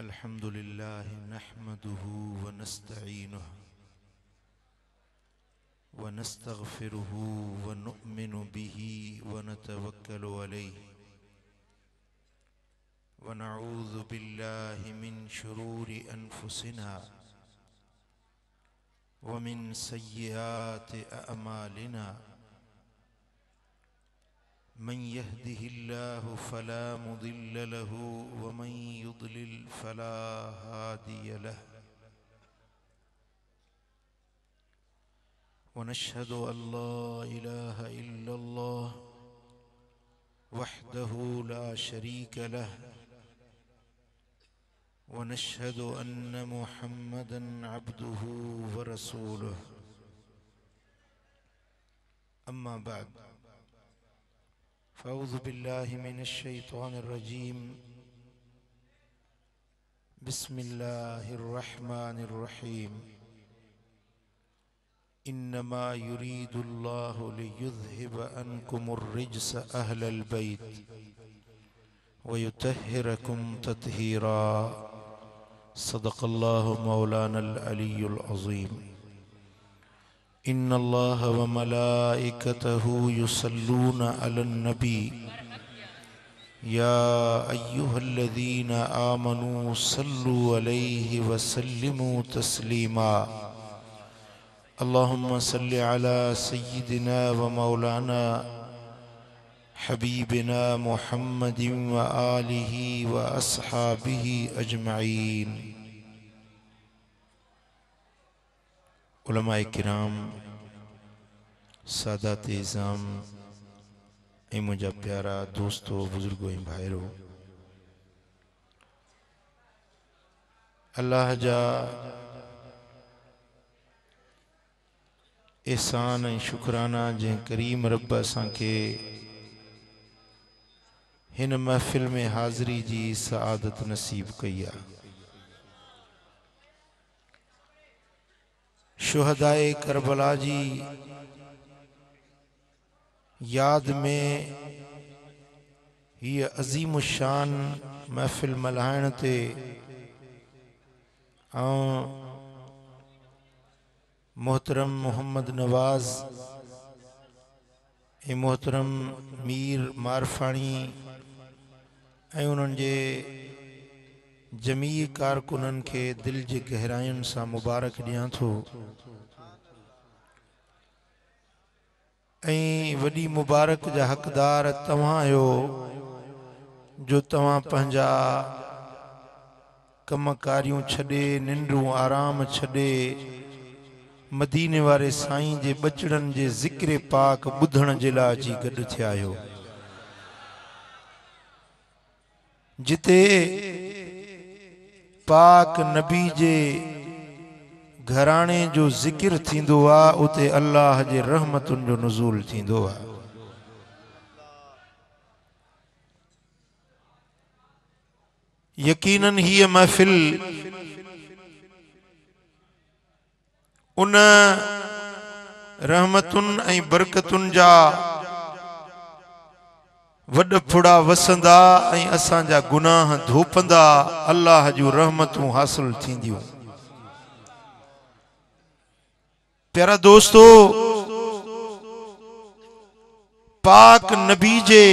अल्हम्दुलिल्लाह नहमदुहु व नस्तईनुहु व नस्तगफिरुहु व नुअमिनु बिही व नतवक्कलु अलैहि व नऊज़ु बिल्लाहि मिन शुरूरि अनफुसिना व मिन सय्यिआति अअमालिना मन यहदिहिल्लाहु फला मुदिल्ल लहु व मन युद्लिल फला हादिय लहु व नशहदु अल्ला इलाहा इल्लल्लाह वहदहु ला शरीक लहु व नशहदु अन्न मुहम्मदन अब्दुहु व रसूलुहु अम्मा बाद फ़अऊज़ु बिल्लाहि मिनश शैतानिर रजीम बिस्मिल्लाहिर रहमानिर रहीम इन्नमा युरीदुल्लाहु लियुज़हिब अन्कुमुर रिज्स अहलल बैत व युतहिरकुम तत्हीरा सदक़ल्लाहु मौलानल अलियुल अज़ीम इन्नल्लाह व मलाइकतहु युसल्लूना अलन नबी या अय्युहल्लज़ीना आमनू सल्लु अलैहि व सल्लिमू तस्लीमा अल्लाहुम्मा सल्लि अला सय्यिदिना व मौलाना हबीबिना मुहम्मदिन व आलिहि व अस्हाबिहि अजमईन। उलमाए किराम, सादात इज़ाम ऐं मुंहिंजा प्यारा दोस्तों, बुजुर्गो ऐं भाइरो, अल्लाह जा एहसान ऐं शुक्राना जंहिं करीम रब असांखे हिन महफ़िल में हाज़िरी जी सआदत नसीब कई आहे। शुहदाए करबला जी याद में ये अजीम शान महफिल मल्हाइण ते मोहतरम मोहम्मद नवाज़ ऐं मोहतरम मीर मारफाणी ऐं उन्हनि जे जमी कारकुननि खे दिल जे गहराइयुनि सां मुबारक ॾियां थो ऐं वॾी मुबारक जा हक़दार तव्हां आहियो जो तव्हां पंहिंजा कमकारियूं छॾे, निंड्रूं आराम छॾे, मदीने वारे साईं जे बचड़नि जे ज़िक्र पाक ॿुधण जे लाइ अची गॾु थिया आहियो। जिते पाक नबी जे घराणे जो ज़िक्र थींदो आहे उते अल्लाह जे रहमतुनि जो नुज़ूल थींदो आहे। यकीनन हीअ महफ़िल उन रहमतुनि ऐं बरकतुनि जा वॾ फुड़ा वसंदा ऐं असांजा गुनाह धोपंदा, अल्लाह जूं रहमतूं हासिल थींदियूं। प्यारा दोस्तो, पाक नबी जे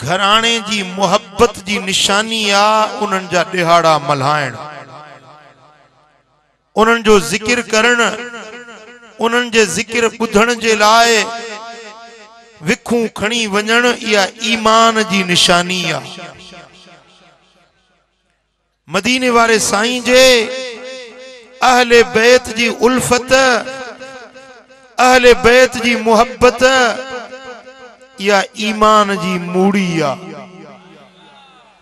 घराणे जी मोहब्बत जी निशानी आहे उन्हनि जा ॾिहाड़ा मल्हाइण, उन्हनि जो ज़िक्र करण, उन्हनि जे ज़िक्र ॿुधण जे लाइ विखूं खणी वञण, इहा ईमान जी निशानी आहे। मदीने वारे साईं जे अहले बैत जी उल्फत, अहले बैत जी मोहब्बत, इहा ईमान जी मूड़ी आहे,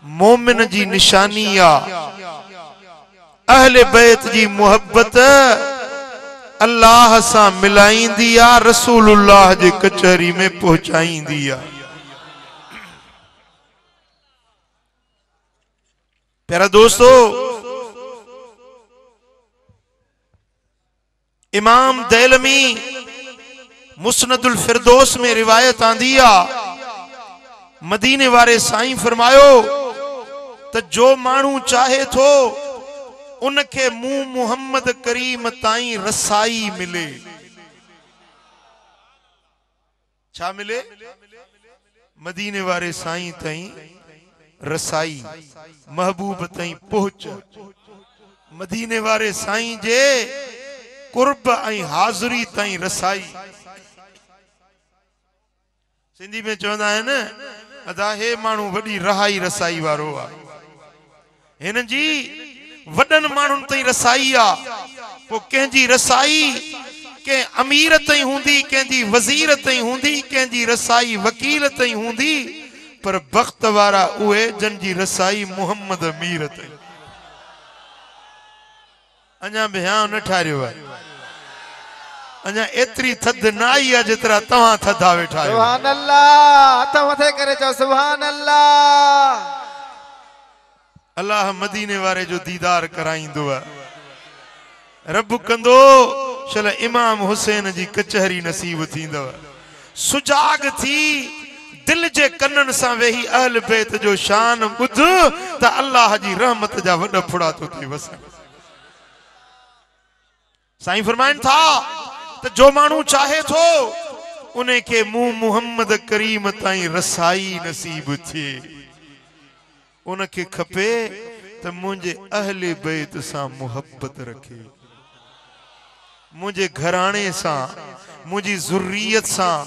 मोमिन जी निशानी आहे। अहले बैत जी मोहब्बत अल्लाह सां मिलाईंदी आहे, रसूलुल्लाह जे कचहरी में पहुचाईंदी आहे। प्यारा दोस्तों, इमाम दैलमी मुस्नदुल फिरदौस में रिवायत आंदी आ, मदीने वारे साईं फरमायो त जो माण्हू चाहे थो उनखे मूं मुहम्मद करीम ताईं रसाई मिले। छा मिले? मदीने वारे साईं ताईं रसाई, महबूब ताईं पहुच, मदीने वारे साईं जे कुर्ब ऐं हाज़िरी ताईं रसाई। सिंधी में चवंदा आहिनि अदा हे माण्हू वॾी रहाई रसाई वारो आहे, हिन जी वॾनि माण्हुनि ताईं रसाई आहे। पोइ कंहिंजी रसाई कंहिं अमीर ताईं हूंदी, कंहिंजी वज़ीर ताईं हूंदी, कंहिंजी रसाई वकील ताईं हूंदी, पर बख़्त वारा उहे जन जी रसाई मुहम्मद अमीर ताईं। अञा बिहां न ठारियो आहे, अञा एतरी थद न आई आहे जेतिरा तव्हां थधा वेठा आहियो। सुभान अल्लाह, हथ मथे करे चओ सुभान अल्लाह। अल्लाह मदीने वारे जो दीदार कराईंदो आहे। रब कंदो शल इमाम हुसैन जी कचहरी नसीब थींदव। सुजाग थी दिल जे कन्नन सां वेही अहल बैत जो शान ॿुध त अल्लाह जी रहमत जा वॾा फुड़ा तो थी वसन। साईं फरमाइनि था त जो माण्हू चाहे थो उन्हें के मूं मुहम्मद करीम ताईं रसाई नसीब थिए। उनके खपे त मुझे अहले बैत सां मुहब्बत रखे, मुझे घराने सां, मुझी ज़ुर्रियत सां,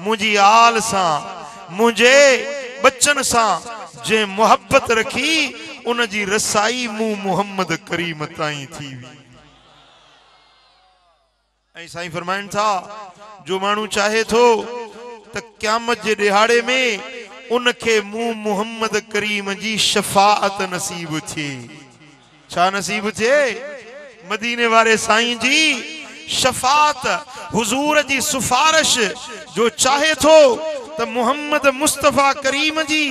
मुझी आल सां, मुझे बच्चन सां जे मुहब्बत रखी उन जी रसाई मूं मुहम्मद करीम ताईं थी हुई। ऐं साईं फरमाइनि था जो माण्हू चाहे थो त क़यामत जे ॾिहाड़े में उनखे मूं मुहम्मद करीम जी शफाअत नसीब थिए। छा नसीब थिए? मदीने वारे साईं जी शफाअत, हुजूर जी सिफारिश। जो चाहे थो त मुहम्मद मुस्तफा करीम जी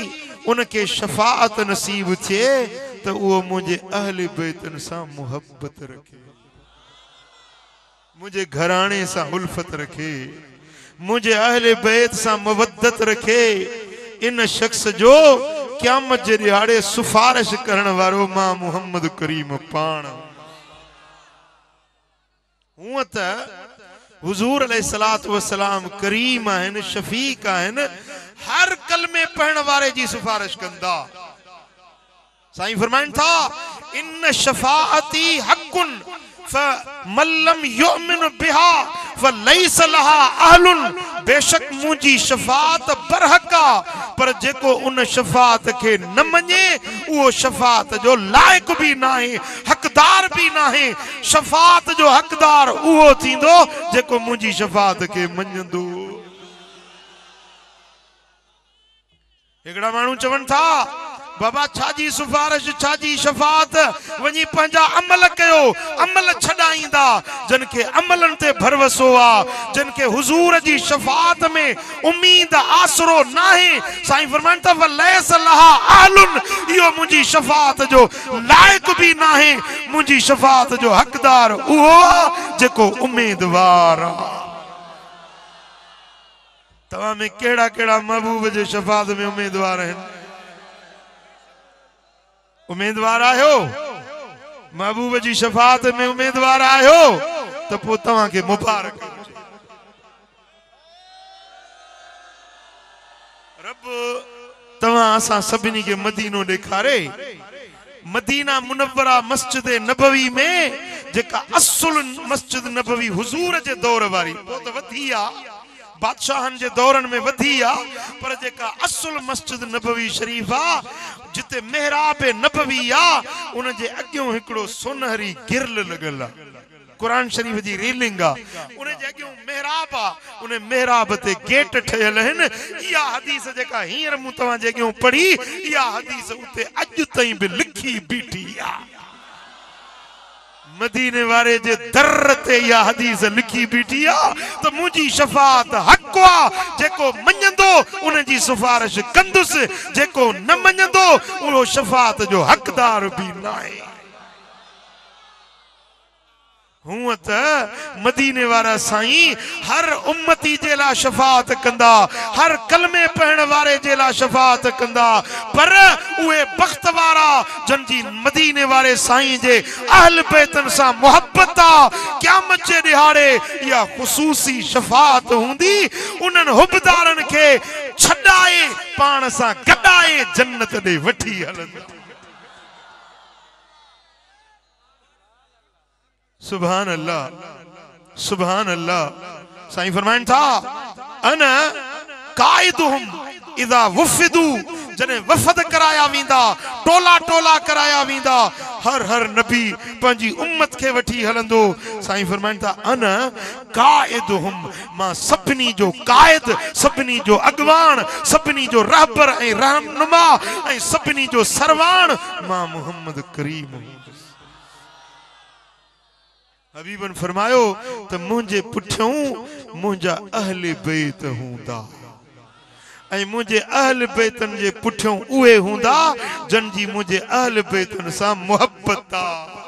उनके शफाअत नसीब थिए त उहो मुझे अहले बैतन सां मुहब्बत रखे, मुझे घराने सां उल्फत रखे, मुझे अहले बैत सां मवद्दत रखे। इन शख्स जो क़यामत जे ॾिहाड़े सिफारिश करण वारो मां मुहम्मद करीम पाण। हूअं त हुजूर अलैहिस्सलातु वस्सलाम करीम आहिनि, शफीक आहिनि, हर कलमे पढ़ण वारे जी सिफारिश कंदा। साईं फरमाइनि था इन शफाअती हक़ुन फमल्लम युमिन बिहा फलैस लहा अहलुन। बेशक मुंहिंजी शफाअत बरहक आ, पर जेको उन शफाअत के न मञे उहो शफाअत जो लायक भी नाहे, हकदार भी नाहे। शफाअत जो हकदार उहो थींदो जेको मुंहिंजी शफाअत के मञंदो। हिकिड़ा माण्हू चवनि था बाबा छाजी सिफारिश, छाजी शफाअत, वञी पंहिंजा अमल कयो, अमल छॾाईंदा। जिन खे अमलनि ते भरवसो आहे, जिन खे हुजूर जी शफाअत में उम्मीद आसरो नाहे, साईं फरमाइनि था वलैस लहा अहलुन। इहो मुंहिंजी शफाअत जो लाइक भी नाहे, मुंहिंजी शफाअत जो हकदार उहो जेको उम्मीदवार आहे। तव्हां में कहिड़ा कहिड़ा महबूब जे शफाअत में उम्मीदवार आहिनि? उम्मीदवार आहियो? महबूब जी शफाअत में उम्मीदवार आहियो त पोइ तव्हां खे मुबारक। रब तव्हां असां सभिनी खे मदीनो ॾेखारे। मदीना मुनव्वरा मस्जिद नबवी में जेका असुल मस्जिद नबवी हुजूर जे दौर वारी, पोइ त वधी आहे, बादशाहन जे दौरन में वधी आ, पर जेका असुल मस्जिद नबवी शरीफ आ, जिते मेहराब नबवी आ, उन जे अॻियों हिकिड़ो सोनहरी गिरल लॻल आ, कुरान शरीफ जी रेलिंग आ, उन जे अॻियों मेहराब आ, उन मेहराब ते गेट ठहियल आहिनि। इहा हदीस जेका हींअर मूं तव्हां जे अॻियों पढ़ी, इहा हदीस उते अॼु ताईं बि लिखी बीठी आ। मदीने वारे जे दर ते या हदीस लिखी बीठी आ त मुंहिंजी शफाअत हक़ आ, जेको मञंदो उन जी सिफारिश कंदुसि, जेको न मञंदो उहो शफाअत जो हक़दार भी नाहे। हूं त मदीने वारा साईं हर उम्मती जे ला शफात कंदा, हर कलमे पढ़ण वारे जे ला शफात कंदा, पर उहे बख्त वारा जंजी मदीने वारे साईं जे अहल बैतन सा मोहब्बत आ, क़यामत जे दिहाड़े या खुसूसी शफात हुंदी, उन्हनि हुबदारन के छडाए पाण सा गडाए जन्नत दे वठी हलंदा। सुभान अल्लाह, सुभान अल्लाह। साईं फरमाइन था अना काइदुहुम इदा वफदू, जने वफद कराया वींदा, टोला टोला कराया वींदा, हर हर नबी पंजी उम्मत के वठी हलंदो। साईं फरमाइन था अना काइदुहुम, मां सभनी जो कायद, सभनी जो अगवान, सभनी जो रहबर ऐं रहनुमा ऐं सभनी जो सरवान मां मोहम्मद करीम। हबीबन फरमायो त मुझे पुठियों मुझा अहले बैत हूंदा, ऐं मुझे अहल बैतन जे पुठियों उहे हूंदा जन जी मुझे अहल बैतन सां मोहब्बत आ,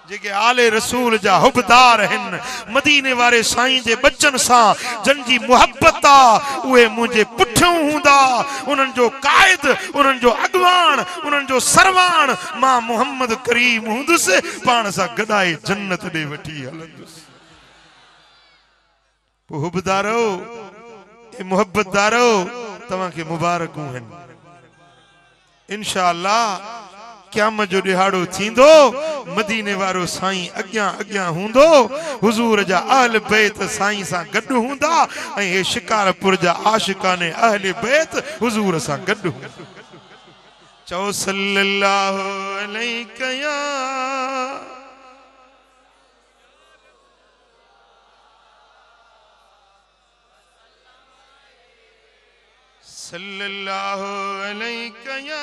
जेके आले रसूल जा हुबदार हन, मदीने वारे साईं जे बच्चन सां जन जी मोहब्बत आ, उहे मुझे पुठियों हूंदा, उन्हनि जो कायद, उन्हनि जो अगवान, उन्हनि जो सरवान मां मोहम्मद करीम हूंदुसि, पाण सां गॾाए जन्नत ॾे वठी हलंदुसि। पोइ हुबदारो ए मोहब्बतदारो तव्हांखे मुबारकूं आहिनि। इंशा अल्लाह क़यामत जो दिहाड़ो थींदो, मदीने वारो साईं अॻियां अॻियां हूंदो, हुजूर जा अहल बैत साईं सां गॾु हूंदा, ऐं हे शिकारपुर जा आशिकाने अहल बैत हुजूर सां गॾु हूंदा। चओ सल्लल्लाहु अलैका या सल्लल्लाहु अलैका या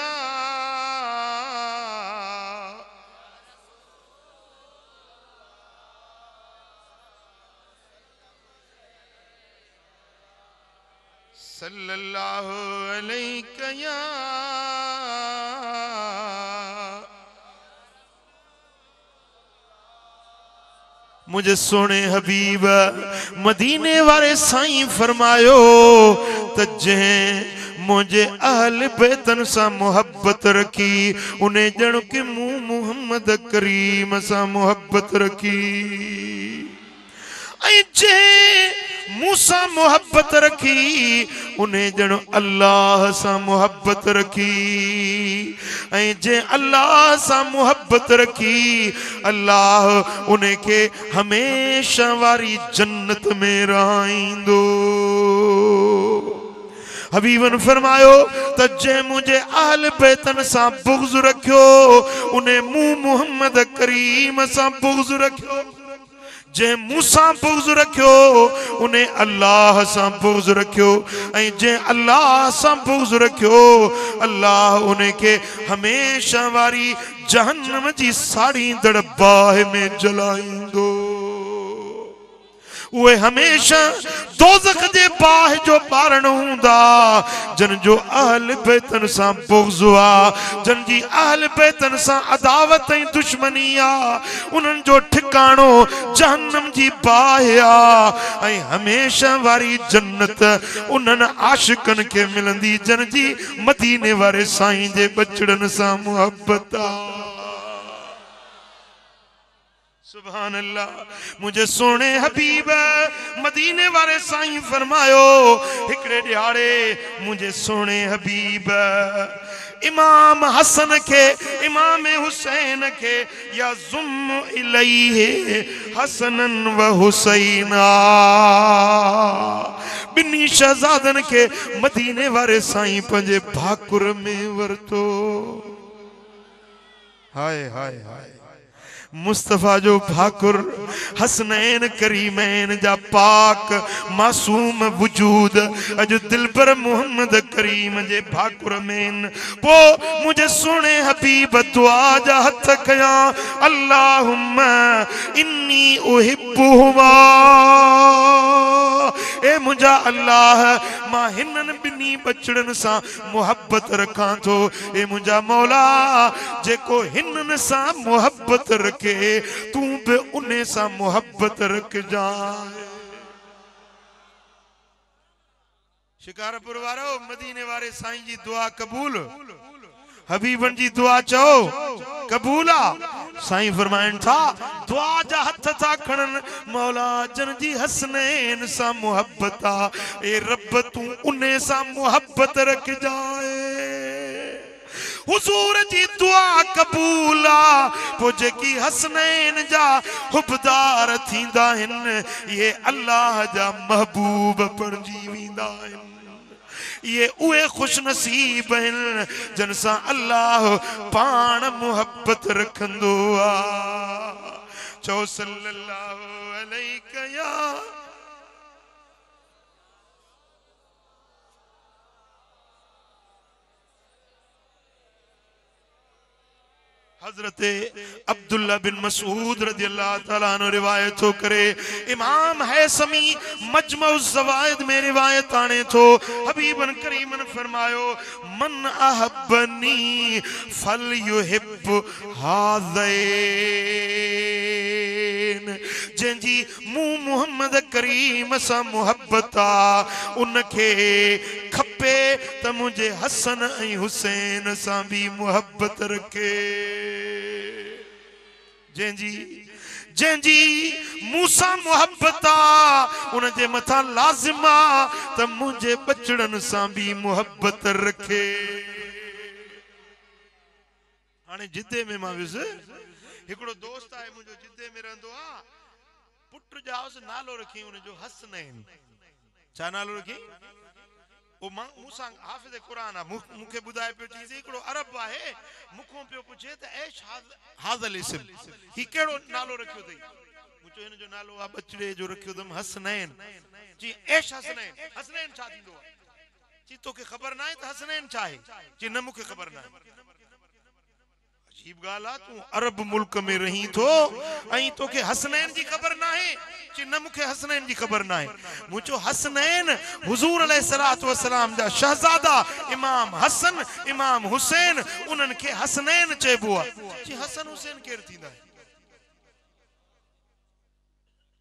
सल्लल्लाहु अलैका या मुझे सोने हबीब मदीने वाले साईं फरमायो त जंहिं मुझे अहल बैतन सा मोहब्बत रखी, उन्हें जण के मुंह मोहम्मद करीम सा मोहब्बत रखी, ऐं जंहिं मूसा मोहब्बत रखी, उन्हें जण अल्लाह सा मोहब्बत रखी, ऐं जे अल्लाह सा मोहब्बत रखी, अल्लाह उन्हें के हमेशा वारी जन्नत में रहाईंदो। हबीबन फरमायो त जे मुझे अहल बैतन सा बुग़्ज़ रखियो, उन्हें मुंह मोहम्मद करीम सा बुग़्ज़ रखियो, जे मूसा बुग़्ज़ रखियो, उन्हें अल्लाह सा बुग़्ज़ रखियो, ऐं जे अल्लाह सा बुग़्ज़ रखियो, अल्लाह उन्हें के हमेशा वारी जहन्नम जी साड़ी दड़ बाह में जलाईंदो। उहे हमेशा दोज़ख जे बाह जो बारण हूंदा जन जो अहल बैतन सां बुग़्ज़ आ, जन जी अहल बैतन सां अदावत ऐं दुश्मनी आ, उन्हनि जो ठिकाणो जहन्नम जी बाह आ, ऐं हमेशा वारी जन्नत उन्हनि आशिकनि खे मिलंदी जन जी मदीने वारे साईं जे बचड़नि सां मोहब्बत आ। सुभान अल्लाह। मुझे सोने हबीब मदीने वाले साईं फरमायो हिकड़े दिहाड़े मुझे सोने हबीब इमाम हसन के इमाम हुसैन के या जुम इलैहि हसनन व हुसैना, बिन्नी शहजादन के मदीने वाले साईं पंजे भाकुर में वरतो। हाय हाय हाय, मुस्तफा जो भाकुर हसनैन करीमैन जा पाक मासूम वजूद अज दिलबर मोहम्मद करीम जे भाकुर में पो मुझे सुने हबीब दुआ जा हथ कया अल्लाहुम्मा इन्नी उहिब्बुहुमा, ए मुझा अल्लाह मां हिनन बिनी बचड़न सा मोहब्बत रखां थो। ए मुझा मौला जेको हिनन सा मोहब्बत रखे तू भी उन्हें सा मोहब्बत रख जाए। शिकारपुर वारो मदीने वारे साईं जी दुआ कबूल, हबीबन जी दुआ चो कबूल आ। साईं फरमाइन था दुआ जा हथ था खणन मौला जन जी हसनैन सा मोहब्बत आ, ए रब तू उन्हें सा मोहब्बत रख जाए। हुजूर जी दुआ कबूल आ, पो जेकी हसनैन जा हुबदार थींदा हिन ये अल्लाह जा महबूब पण जीवींदा हिन। ये उए खुश नसीब हैं जनसा अल्लाह पान मोहब्बत रखंदो आ। चो सल्लल्लाहु अलैहि या हजरत अब्दुल्ला बिन मसूद रज़ी अल्लाह ताला अन्हु रिवायत हो करे। इमाम हैसमी मजमुअज़ ज़वाइद में रिवायत आने तो हबीबन करीमन फरमायो मन अहब्बनी फल युहिब हाज़ैन, जंजी मुंह मोहम्मद करीम सा मोहब्बत आ उनके खपे त मुझे हसन ऐं हुसैन सा भी मोहब्बत रखे। जंजी मूसा मोहब्बत आ उनजे मथा लाजिमा त मुझे बचड़न सा भी मोहब्बत रखे। हाने जिद्दे में मां विस हिकड़ो दोस्त आहे मुझो जिद्दे में रहंदो आ, पुट जाउस नालो रखी उनजो हसनैन। छा नालो रखी? ओ मूसा हाफिज़ कुरान आ, मुखे बुधाए पियो चीज़ हिकड़ो अरब आहे, मुखो पियो पुछे त ऐश हाज़ल इस्म ही केड़ो नालो रखियो थई? मुचो हिन जो नालो आ बचड़े जो रखियो तम हसनैन। जी ऐश हसनैन, हसनैन छा थींदो आ? जी तोखे ख़बर नाहे त हसनैन छा आहे? जी न मुखे ख़बर नाहे। अजीब गाल आ, तू अरब मुल्क में रही थो ऐं तोखे हसनैन जी ख़बर नाहे? जी न मुखे हसनैन जी ख़बर नाहे। मुचो हसनैन हुजूर अलैहिस्सलातु वस्सलाम जा शहजादा इमाम हसन इमाम हुसैन उन्हनि खे हसनैन चइबो आ। जी हसन हुसैन केर थींदा?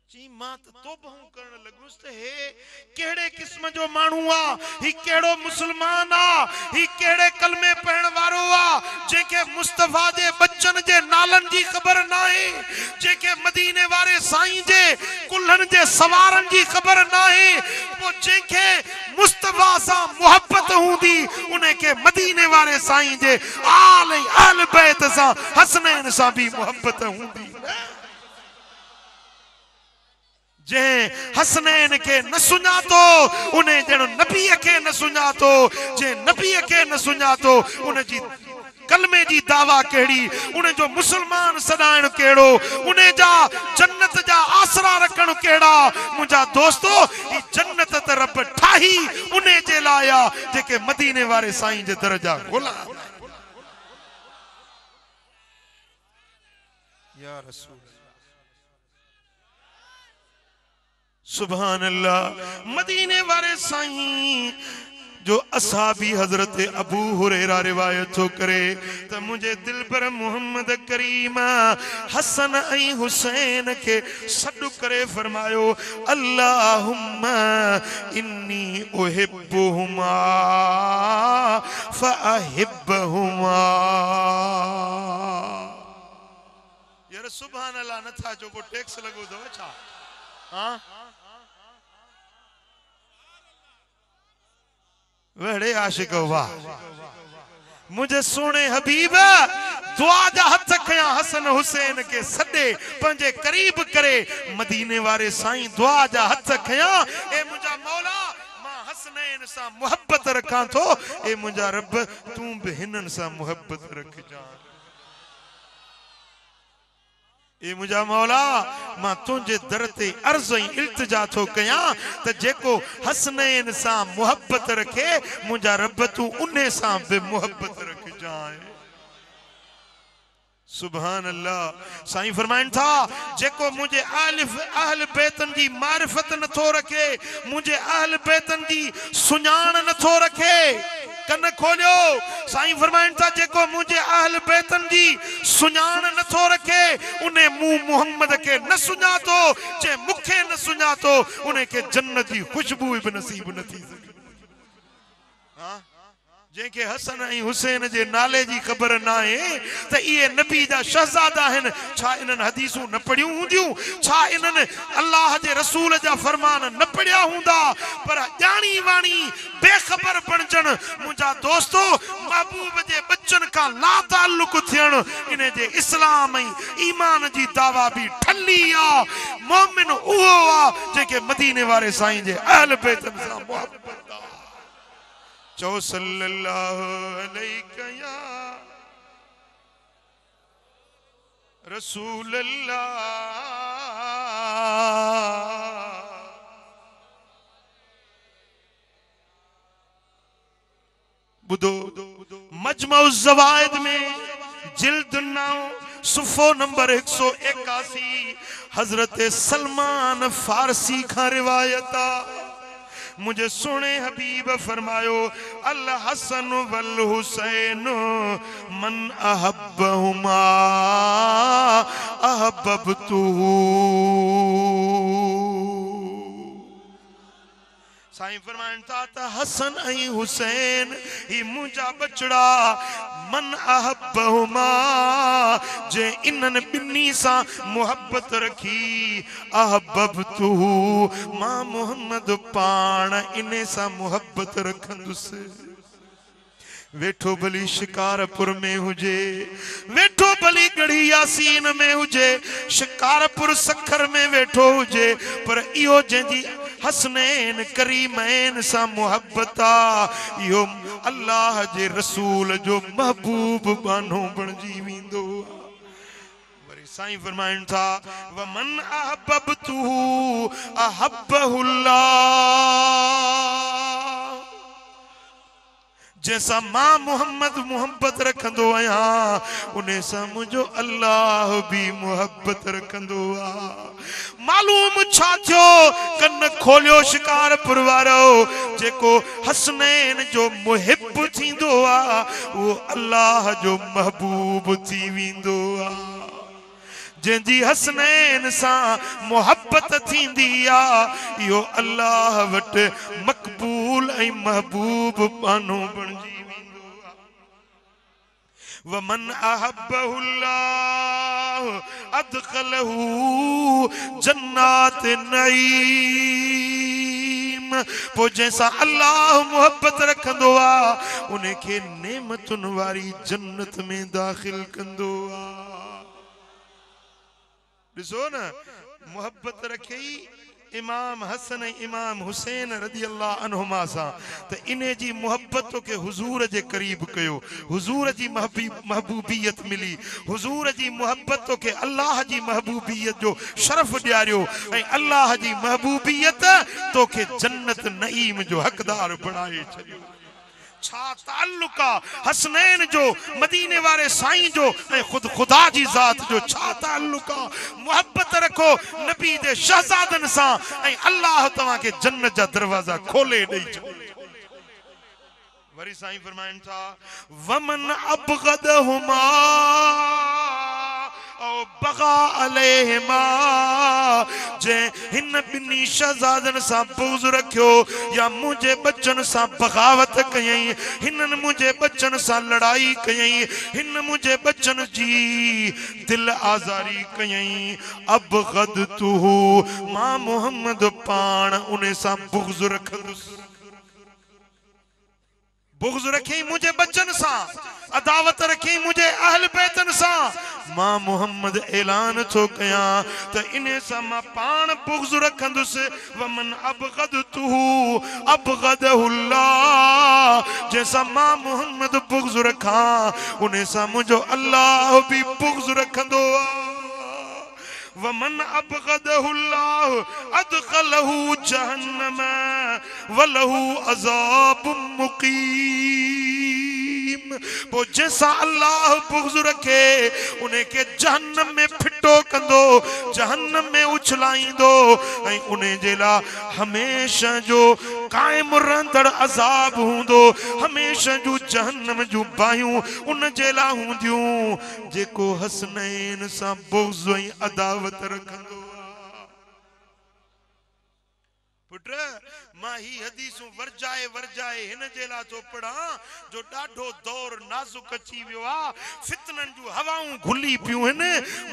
जी मां त तौबहूं करण लगुस त हे केड़े किस्म जो मानू आ, ही केड़ो मुसलमान आ, ही केड़े कलमे पढ़ण वारो आ जेके मुस्तफा जे बच्चन जे नालन जी खबर नाहे, जेके मदीने वारे साईं जे कुल्हन जे सवारन जी खबर नाहे, वो जेके मुस्तफा सा मोहब्बत हुंदी उन्हें के मदीने वारे साईं जे आल अहल बैत सा हसनैन सा भी मोहब्बत हुंदी। जे हसनैन के न सुञातो उन्हें जणो नबी के न सुञातो, जे नबी के न सुञातो उन जी कलमे जी दावा केड़ी, उन्हें जो मुसलमान सदाइण केड़ो, उन्हें जा जन्नत जा आसरा रखण केड़ा। मुझा दोस्तो ई जन्नत त रब ठाही उन्हें जे लाया जेके मदीने वारे साईं जे दरजा गुलाम। या रसूल सुभान अल्लाह। मदीने वाले साईं जो असहाबी हजरत अबू हुरैरा रिवायत हो करे तो मुझे दिल पर मोहम्मद करीम हसन ऐं हुसैन के सॾु करे फरमायो अल्लाहुम्मा इन्नी उहिब्बुहुमा फअहिब्बहुमा। यार सुभान अल्लाह न था जो को टैक्स लगो दो छा? हाँ वेड़े आशिक वाह मुझे सोने हबीब दुआ जा हथ खया हसन हुसैन के सदे पंजे करीब करे मदीने वारे साईं दुआ जा हथ खया ए मुझा मौला मां हसनैन सा मोहब्बत रखा थो ए मुझा रब तू भी हिनन सा मोहब्बत रख जा। ए मुझा मौला मां तुझे दर ते अर्ज़ इल्तिजा थो कया त जेको हसनैन सा मोहब्बत रखे मुझा रब तू उन्हें सा भी मोहब्बत रख जाए। सुभान अल्लाह। साईं फरमाइन था जेको मुझे अहल बैतन की मारिफत न थो रखे, मुझे अहल बैतन की सुञाण न थो रखे, कन खोलियो। साईं फरमाइन था जेको मुझे अहल बैतन की सुञाण न थो रखे, उन्हें मुंह मोहम्मद के न सुञातो, जे मुखे न सुञातो उन्हें के जन्नत की खुशबू भी नसीब न थी सके। हाँ जेके हसन ऐं हुसैन जे नाले जी ख़बर न आहे त इहे नबी जा शहज़ादा आहिनि। छा इन्हनि हदीसूं न पढ़ियूं हूंदियूं? छा इन्हनि अल्लाह जे रसूल जा फरमान न पढ़िया हूंदा? पर ॼाणी वाणी बेख़बर बणजण मुंहिंजा दोस्तो महबूब जे बच्चन खां ला ताल्लुक थियण इन जे इस्लाम ऐं ईमान जी दावा बि ठल्ली आहे। मोमिन उहो आहे जेके मदीने वारे साईं जे अहल बैतन सां मुहबत आहे। चो सल्लल्लाहु अलैहि या रसूल अल्लाह। बुधो मजमउ ज़वाइद में जिल्द 9 सुफ़ो नंबर 181 हजरत सलमान फारसी का रिवायत आ। मुझे सुने हबीब फरमायो अल हसन वल हुसैन मन अहब्बहुमा अहब्बतु। साईं फरमाइन था त हसन ऐं हुसैन ही मुंहिंजा बचड़ा मन अहब्बहुमा जे इन्हनि ॿिन्ही सां मुहब्बत रखी अहब्बतु मां मोहम्मद पाण इन सां मुहब्बत रखंदुसि। वेठो भली शिकारपुर में हुजे, वेठो भली गढ़ी यासीन में हुजे, शिकारपुर सखर में वेठो हुजे, पर इहो जंहिंजी हसनैन करीमैन सा मुहब्बत आ इहो अल्लाह जे रसूल जो महबूब बानो बणजी वेंदो। वरी साईं फरमाइन था वमन अहब्बतु अहब्बहुल्लाह। जैसा मां मोहम्मद मुहब्बत रखंदो आहियां उन सां मुंहिंजो अल्लाह भी मुहब्बत रखंदो आ। मालूम छा थियो? कन खोलियो शिकारपुर वारो, जेको हसनैन जो मुहिब थींदो आ वो अल्लाह जो महबूब थी वेंदो आ। जंहिंजी हसनैन सां मुहब्बत थींदी आ इहो अल्लाह वटि मक़बूल ऐं महबूब बानो बणजी वेंदो आ। वमन अहब्बहुल्लाह अदखलहू जन्नात नईम। पोइ जंहिंसां अल्लाह मुहब्बत रखंदो आ उन खे नेमतुनि वारी जन्नत में दाख़िल कंदो आ। ॾिसो न मुहब्बत रखी इमाम हसन ऐं इमाम हुसैन रज़ी अल्लाह अन्हुमा सां त इने जी मुहब्बत के हुजूर जे करीब कयो, हुजूर जी महबूबियत मिली, हुजूर जी मुहब्बत के अल्लाह जी महबूबियत जो शरफ ॾियारियो ऐं अल्लाह जी महबूबियत तोखे जन्नत नईम जो हक़दार बणाए छॾियो। छा ताल्लुक हसनैन जो मदीने वारे साईं जो ऐं खुदा जी ज़ात जो छा ताल्लुक? मुहब्बत रखो नबी दे शहजादन सां ऐं अल्लाह तव्हां के जन्नत जा दरवाजा खोले ॾेई छॾे। वरी साईं फरमाइन था वमन अबगदहुमा औ बगा अलैहिमा। जे हिन ॿिन्ही शहजादन सां बुग़्ज़ रखियो या मुंहिंजे बच्चन सां बगावत कयई, हिननि मुंहिंजे बच्चन सां लड़ाई कयई, हिन मुंहिंजे बच्चन जी दिल आज़ारी कयई, अबगदतुहु मां मोहम्मद पाण उन सां बुग़्ज़ रखंदुसि। बुग़्ज़ रखी मुझे बच्चन सा, अदावत रखी मुझे अहल बैतन सा। मां मोहम्मद ऐलान थो कया त इने सा मां पाण बुग़्ज़ रखंदुसि। वमन अबगदतुहु अबगदहुल्लाह। जैसा मां मोहम्मद बुग़्ज़ रखा उन सा मुझो अल्लाह भी बुग़्ज़ रखंदो आ। वमन अबगदहुल्लाह अदखलहू जहन्नम वलहू अज़ाब मुक़ीम। पो जैसा अल्लाह बुग़्ज़ रखे उन्हें के जहन्नम में फिटो कंदो जहन्नम में उछलाईंदो ऐं उन्हें जे ला हमेशा जो कायम रहंदड़ अज़ाब हुंदो हमेशा जो जहन्नम जो बायूं उन जे ला हुंदियूं जेको हसनैन सां बुग़्ज़ ऐं अदावत रखंदो पुट मां ही हदीसूं वर्जाए हिन जे ला तो पढ़ा जो ॾाढो दौर नाज़ुक अची वियो आ फितनन जो हवाऊं घुली पियूं हिन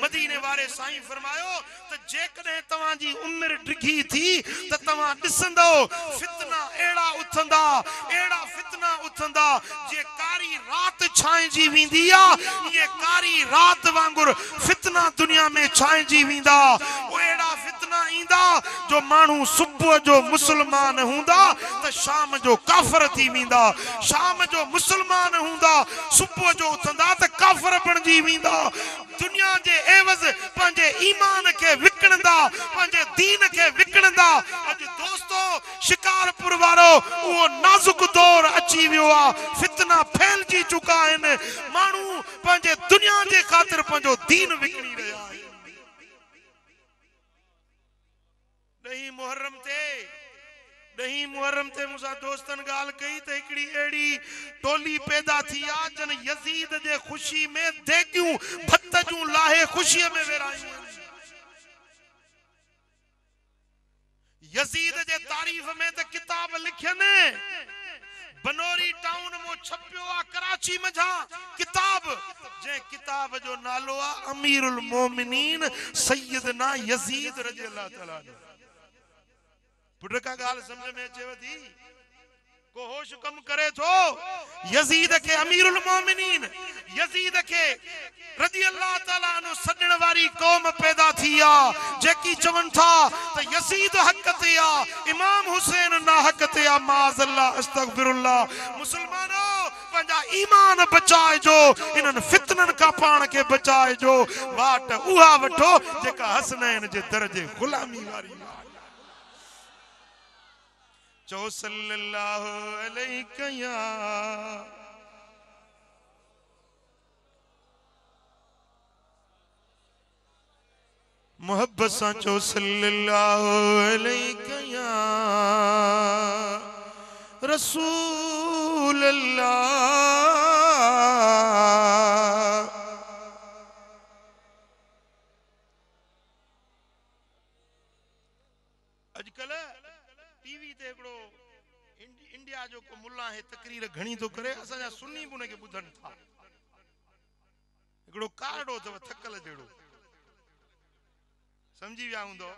मदीने वारे साईं फरमायो त जेकॾहिं तव्हां जी उम्र डिघी थी त तव्हां ॾिसंदो फितना अहिड़ा फितना उथंदा जे कारी रात छांइजी वेंदी आ ये कारी रात वांगुर फितना दुनिया में छांइजी वेंदा अहिड़ा फितना ईंदा जो माण्हू सुबुह जो मुसलमान हुंदा त शाम जो काफर थी वेंदा शाम जो मुसलमान हुंदा सुबुह जो उथंदा त काफर बणजी वेंदा दुनिया जे एवज़ पंहिंजे ईमान खे विकिणंदा पंहिंजे दीन खे विकिणंदा अॼु दोस्तो शिकारपुर वारो उहो नाज़ुक दौर अची वियो आहे फितना फैलजी चुका आहिनि माण्हू पंहिंजे दुनिया जे ख़ातिर पंहिंजो दीन विकिणी रहिया आहिनि ॾहीं मुहर्रम ते मूंसां दोस्तन ॻाल्हि कई त हिकिड़ी अहिड़ी टोली पैदा थी आहे जन यज़ीद जे ख़ुशी में देगियूं भत जूं लाहे ख़ुशीअ में विरायूं यज़ीद जे तारीफ़ में त किताब लिखियनि बनोरी टाउन में छपियो आहे कराची मझा किताब जंहिं किताब जो नालो आहे अमीरुल मोमिनीन सैयदना यज़ीद रज़ियल्लाहु तआला पुट का गाल समझ में अचेव थी को होश कम करे थो यज़ीद के अमीरुल मोमिनीन यज़ीद के रज़ियल्लाहु तआला अन्हु सॾण वारी कौम पैदा थी आ जेकी चवन था त यज़ीद हक ते आ इमाम हुसैन ना हक ते आ माज़अल्लाह अस्तगफिरुल्लाह मुसलमानो पंहिंजा ईमान बचाए जो इन्हनि फितनन का पाण के बचाए जो वाट उहा वठो जेका हसनैन जे दर्जे गुलामी वारी चो सल्लल्लाहु अलैहि या मोहब्बत सां चो सल्लल्लाहु अलैहि या रसूल अल्लाह अजकल टीवी ते एकड़ो इंडिया जो को मुल्ला है तकरीर घणी तो करे असा सुन्नी भी उनके बुधन था एकड़ो कार्डो तो थकल जेड़ो समझी विया हुंदो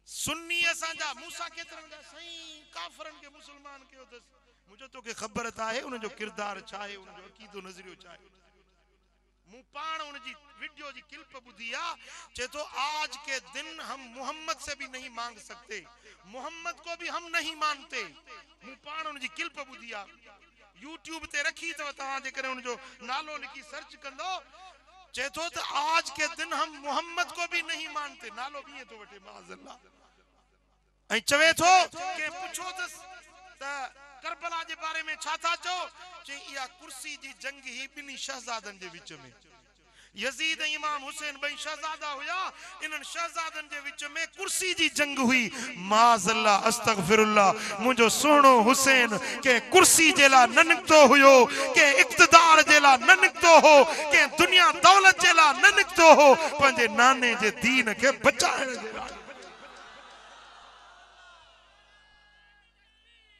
सुन्नी असा मूसा केतरन जा सही काफरन के मुसलमान कयो दस मुझे तो के खबर था है उन जो किरदार चाहे उन जो अकीदो नजरियो चाहे मु पाण उन जी वीडियो जी क्लिप बुधिया चे तो आज के दिन हम मोहम्मद से भी नहीं मांग सकते मोहम्मद को भी हम नहीं मानते मु पाण उन जी क्लिप बुधिया YouTube ते रखी तो तहां जे करे उन जो नालो लिखी सर्च कंदो चे तो आज के दिन हम मोहम्मद को भी नहीं मानते नालो भी तो वटे माज़अल्लाह ऐ चवे थो के पुछो त करबला जे बारे में छा था चो चे या कुर्सी जी जंग ही बिनी शहजादन जे विच में यजीद इमाम हुसैन बई शहजादा हुया इनन शहजादन जे विच में कुर्सी जी जंग हुई माज़अल्लाह अस्तगफिरुल्लाह मुझो सोनो हुसैन के कुर्सी जेला न निकतो हुयो के इक्तदार जेला न निकतो हो के दुनिया दौलत जेला न निकतो हो पंजे नाने जे दीन के बचाइण जेला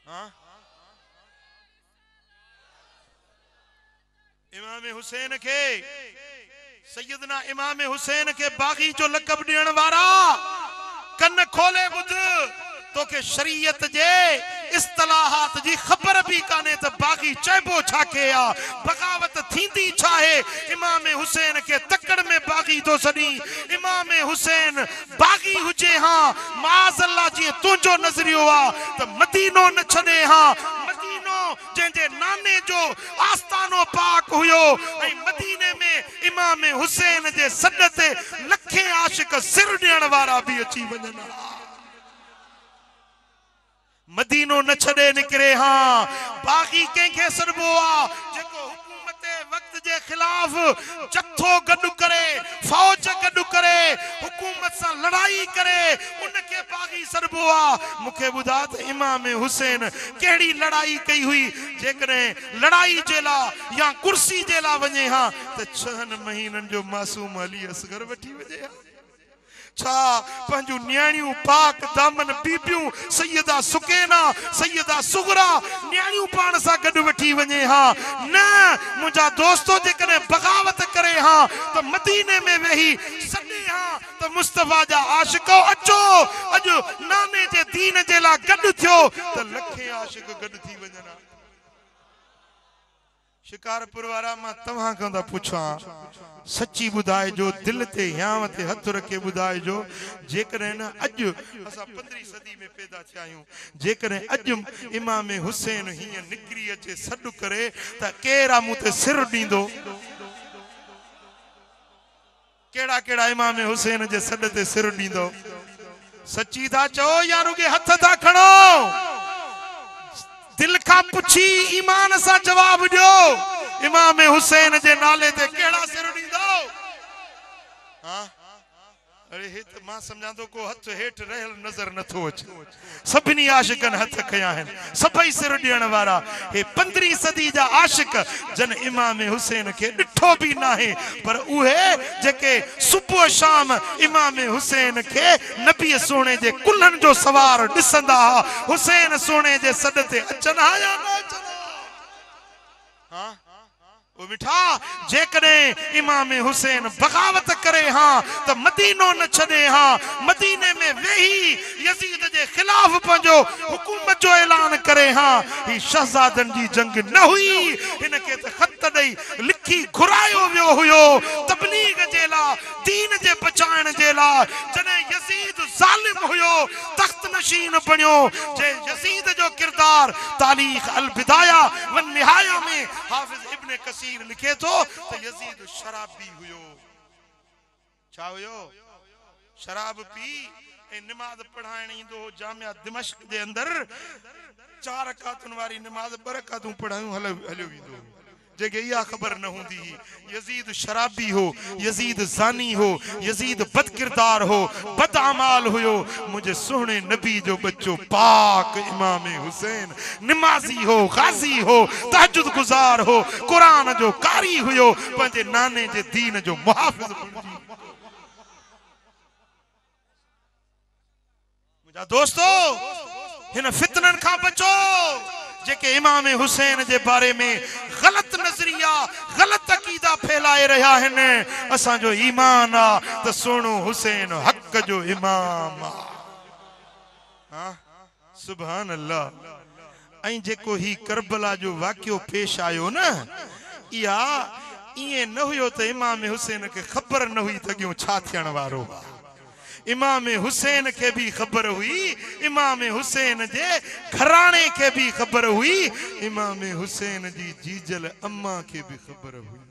हां इमाम हुसैन के सैयदना इमाम हुसैन के बागी जो लकब देण वारा कन खोले बुध तो के शरीयत जे इस्तिलाहात जी खबर भी काने त बागी चैबो छाके आ बगावत थींदी छाहे इमाम हुसैन के तकड़ में बागी तो सदी इमाम हुसैन बागी हुजे हां माज़अल्लाह जी तुजो नजरियो आ त मदीनो न छडे हां जेंजे नाने जो आस्थानो पाक हुयो ऐ मदीने में इमाम हुसैन जे सदते लखे आशिक सिर देण वारा भी अची वञन मदीनो न छड़े निकरे हाँ बाकी कंहिंखे सॾिबो आहे जेको हुकूमत वक्त जे खिलाफ जत्थो गॾु करे फौज गॾु करे हुकूमत सां लड़ाई करे उनखे बागी सॾिबो आहे मूंखे ॿुधा त इमाम हुसैन कहिड़ी लड़ाई कई हुई जेकॾहिं लड़ाई जे लाइ या कुर्सी जे लाइ वञे हा त 6 महीननि जो मासूम अली असगर वठी वञे हा छा पंहिंजूं न्याणियूं पाक दामन बीबियूं सैयदा सुकैना सैयदा सुगरा न्याणियूं पाण सां गॾु वठी वञे हा न मुंहिंजा दोस्तो जेकॾहिं बग़ावत करे हा त मदीने में वेही सॾे हा त मुस्तफ़ा जा आशिको अचो अॼु नाने जे दीन जे लाइ गॾु थियो त लखे आशिक गॾु थी वञनि शिकारपुर वारा मां तव्हां खां था पुछां सच्ची ॿुधाए जो दिल ते याव ते हथ रखे ॿुधाए जो जेकॾहिं न अॼु असां 15वीं सदी में पैदा थिया आहियूं जेकॾहिं अॼु इमाम हुसैन हीअं निकिरी अचे सॾु करे त केरु मूं ते सिर ॾींदो कहिड़ा कहिड़ा इमाम हुसैन जे सॾ ते सिर ॾींदो सच्ची था चओ या रुॻे हथ था खणो दिल का पुछी ईमान सा जवाब दियो इमाम हुसैन जे नाले ते केड़ा सिर ॾींदो हां अरे हे त मां सम्झां थो को हथ हेठ रहल नज़र नथो अचे सभिनी आशिकन हथ खया आहिनि सभई सिर ॾियण वारा हे 15वीं सदी जा आशिक जन इमाम हुसैन खे ॾिठो बि नाहे पर उहे जेके सुबुह शाम इमाम हुसैन खे नबी सोने जे कुल्हनि जो सवार ॾिसंदा हुसैन सोने जे सॾ ते अचनि हा या न अचनि हां ओ मिठा जेकॾहिं इमाम हुसैन बग़ावत करे हाँ तो मदीनो न छड़े हाँ मदीने में वेही यजीद के खिलाफ पंजो हुकूमत जो ऐलान करे हाँ ही शहजादन जी जंग न हुई इनके तो खत दई लिखी घुरायो वियो हुयो तबलीग जे ला दीन जे बचाइण जे ला जने यजीद जालिम हुयो तख्त नशीन बणियो जे यजीद जो किरदार तारीख अल बिदाया व निहाया में हाफिज इब्न कसीर लिखे तो यजीद शराबी हुयो छा हुयो शराब पी ए नमाज पढ़ाइण इंदो जामिया दिमश्क जे अंदर 4 रकातुन वारी नमाज 2 रकातूं पढ़ायूं हलियो विंदो जेके या खबर न हुंदी यजीद शराबी हो यजीद जानी हो यजीद बदकिरदार हो बदअमाल हुयो मुझे सोने नबी जो बच्चो पाक इमाम हुसैन नमाजी हो गाजी हो तहज्जुद गुजार हो कुरान जो कारी हुयो पंजे नाने जे दीन जो मुहाफिज मुझा दोस्तो हिन फितनन खां बचो जेके इमाम हुसैन जे बारे में गलत नजरिया गलत अकीदा फैलाए रहा है असा जो ईमान आ तो सोनो हुसैन हक जो इमाम आ सुभान अल्लाह ऐं जेको ही करबला जो वाक्यो पेश आयो न या इए न हुयो तो इमाम हुसैन के खबर न हुई त छा थियण वारो इमाम हुसैन के भी खबर हुई इमाम हुसैन जे घराने के भी खबर हुई इमाम हुसैन जी जीजल अम्मा के भी खबर हुई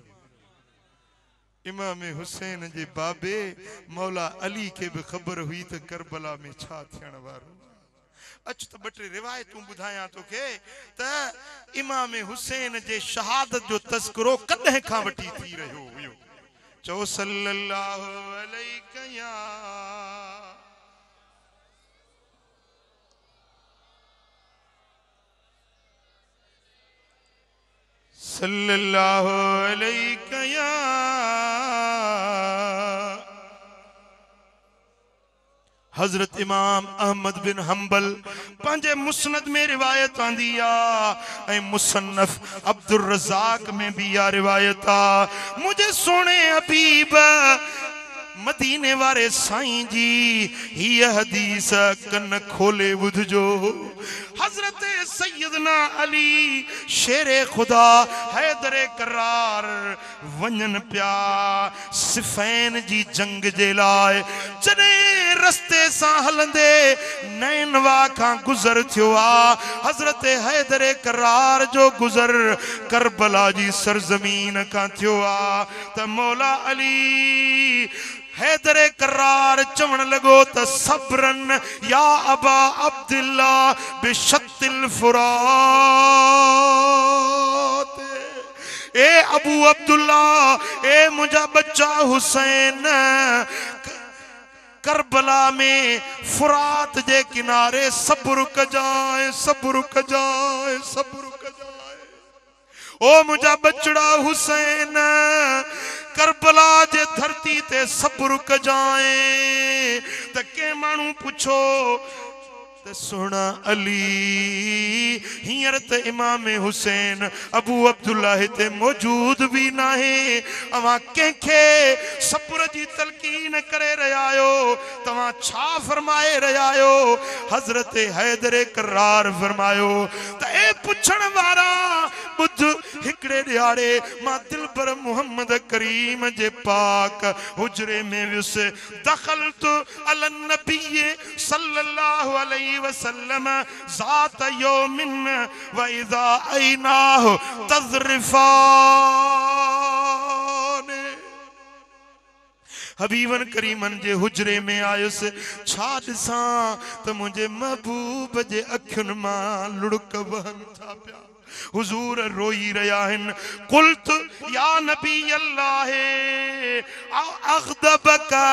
इमाम हुसैन जे बाबे मौला अली के भी खबर हुई तो करबला में छा थियण वारो अच तो बटे रिवायतूं बुधाया तो के त इमाम हुसैन जे शहादत जो तस्करो कदे खां वठी थी रहो हुयो चो सल्लल्लाहु अलैहि या सल्लल्लाहु अलैहि या हजरत इमाम अहमद बिन हंबल पंजे मुस्नद में रिवायत आंदी आ मुसन्नफ अब्दुल रज़ाक में भी या रिवायत आ मुझे सोने हबीब मदीने वारे साईं जी ये हदीस कन खोले बुझो हजरत सैयदना अली शेरे खुदा हैदर करार वंजन प्या सिफैन जी जंग जे लाए जने रस्ते सा हलंदे नैनवा का गुजर थियो आ हजरत हैदर करार जो गुजर करबला जी सरजमीन का थियो आ त मौला अली हैदरे करार चवण लगो त सब्रन या अबा अब्दुल्ला बिशत्तिल फुरात। ए अबू अब्दुल्ला, ए मुझा बच्चा हुसैन, करबला में फुरात जे किनारे सब रुक जाए, सब रुक जाए, सब रुक जाए। ओ मुझा बचड़ा हुसैन, करबला जे धरती ते सब रुक जाए। त के मानू पुछो त सुना अली, हियर त इमाम हुसैन अबू अब्दुल्ला हिते मौजूद भी नाहे। अवां कंहिंखे सब्र जी तलकीन करे रहिया आहियो, तव्हां छा फरमाए रहिया आहियो? हज़रत हैदर करार फरमायो त ए पुछण वारा बुध हिकड़े ॾियारे मां दिलबर मोहम्मद करीम जे पाक हुजरे में वियुसि। दखलतु अलन नबी सल्लल्लाहु अलैहि वसल्लम ज़ात यौमिन व इज़ा ऐनाहु तज़रिफ़ान। हबीबन करीमन जे हुजरे में आयुसि, छा ॾिसां त मुंहिंजे महबूब जे अखियुनि मां लुड़क वहनि था पिया। हुजूर रोई रहा है। कुल्त या नबी अल्लाह अग़दबका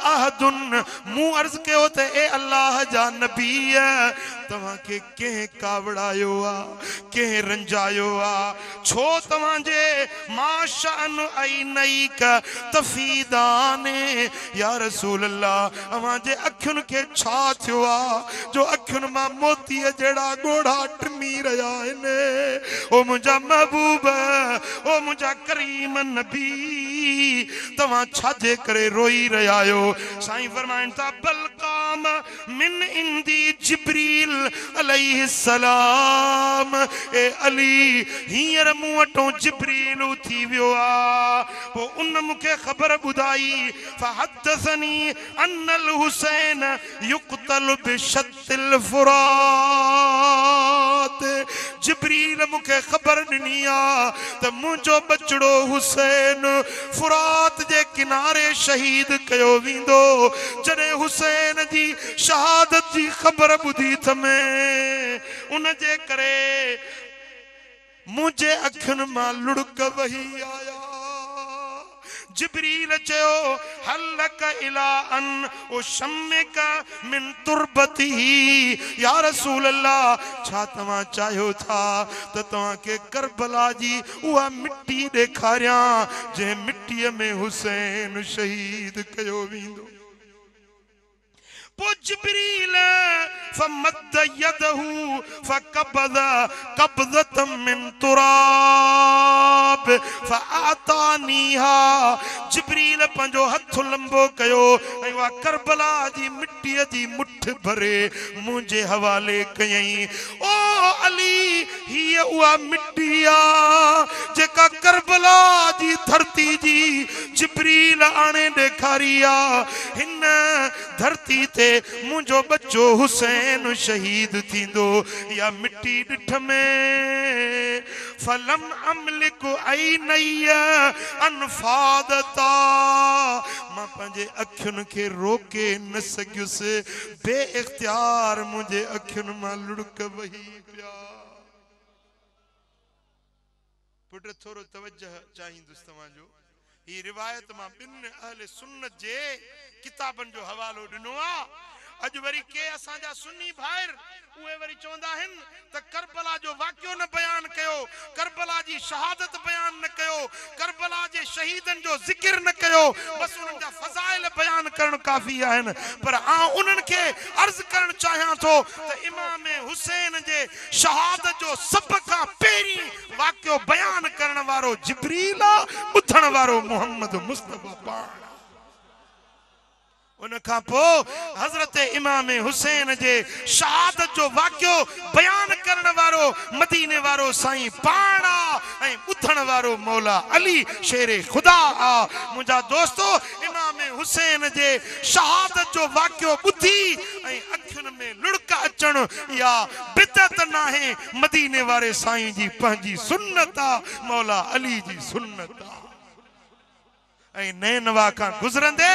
अहदुन, मुँह अर्ज कयो त ए अल्लाह जा नबी तव्हां के कंहिं कावड़ायो आ, कंहिं रंजायो आ? छो तव्हां जे माशान ऐनई का तफीदाने या रसूल अल्लाह, अवां जे अखियुनि के छा थियो आ जो अखियुनि मां मोती जड़ा गोड़ा टमी रहा आहिनि? ओ मुझा महबूब, ओ मुझा करीम नबी, तव्हां छाजे करे रोई रहिया आहियो? साईं फरमाइनि था बलकाम मिन इंदी जिब्रील अलैहिस्सलाम। ए अली, हींअर मूं वटों जिब्रील थी वियो आ, पोइ उन मूंखे ख़बर ॿुधाई फहदसनी अन्नल हुसैन युक़तल बिशत्तिल फुरात। जिब्रील मूंखे ख़बर ॾिनी आ त मुंहिंजो बचड़ो हुसैन फुरात जे किनारे शहीद कयो वेंदो। जॾहिं हुसैन जी शहादत जी ख़बर ॿुधी त उन जे करे मुंहिंजे अखियुनि मां लुड़क वही आया। जिब्रील चयो हलक इला अन उशम्मिक मिन तुरबती, या रसूल अल्लाह, छा तव्हां चाहियो था त तव्हां के करबला जी उहा मिट्टी ॾेखारियां जंहिं मिट्टीअ में हुसैन शहीद कयो वेंदो? जिब्रील फमद यदहु फकबद कबदतम मिन तुराब फआतानीहा। जिब्रील पंजो हथ लंबो कयो ऐं वा करबला जी मिट्टीअ जी मुठ भरे मुंहिंजे हवाले कयई। ओ अली, हीअ उहा मिट्टी आ जेका करबला जी धरती जी जिब्रील आणे ॾेखारी आ। हिन धरती ते मुंहिंजो बच्चो हुसैन शहीद थींदो। या मिट्टी ॾिठ में फलम अमलिक ऐनय अनफादता, मां पंहिंजे अखियुनि खे रोके न सघियुसि, बे इख्तियार मुंहिंजे अखियुनि मां लुड़क वही पिया। पुट थोरो तवज्जो चाहींदुसि तव्हांजो। ही रिवायत मां ॿिन अहले सुन्नत जे किताबनि जो हवालो ॾिनो आहे। अॼु वरी के असांजा सुन्नी भाइर उहे वरी चवंदा आहिनि त करबला जो वाक़ियो न बयान कयो, करबला जी शहादत बयान न कयो, करबला जे शहीदनि जो ज़िक्र न कयो, बस उन्हनि जा फज़ाइल बयान करण काफ़ी आहिनि। पर आउं उन्हनि खे अर्ज़ करण चाहियां थो त इमाम हुसैन जे शहादत जो सभ खां पहिरीं वाक़ियो बयान करण वारो जिब्रील आहे, ॿुधण वारो मोहम्मद मुस्तफ़ा पाण। उन खां पोइ हज़रत इमाम हुसैन जे शहादत जो वाक़ियो बयान करण वारो मदीने वारो साईं पाण ऐं ॿुधण वारो मौला अली शेरे ख़ुदा आ। मुंहिंजा दोस्तो, इमाम हुसैन जे शहादत जो वाक़ियो ॿुधी ऐं अखियुनि में लुड़क अचण या बिदअत नाहे, मदीने वारे साईं जी पंहिंजी सुन्नत आ, मौला अली जी सुन्नत आ। ऐं नैनवा खां गुज़रंदे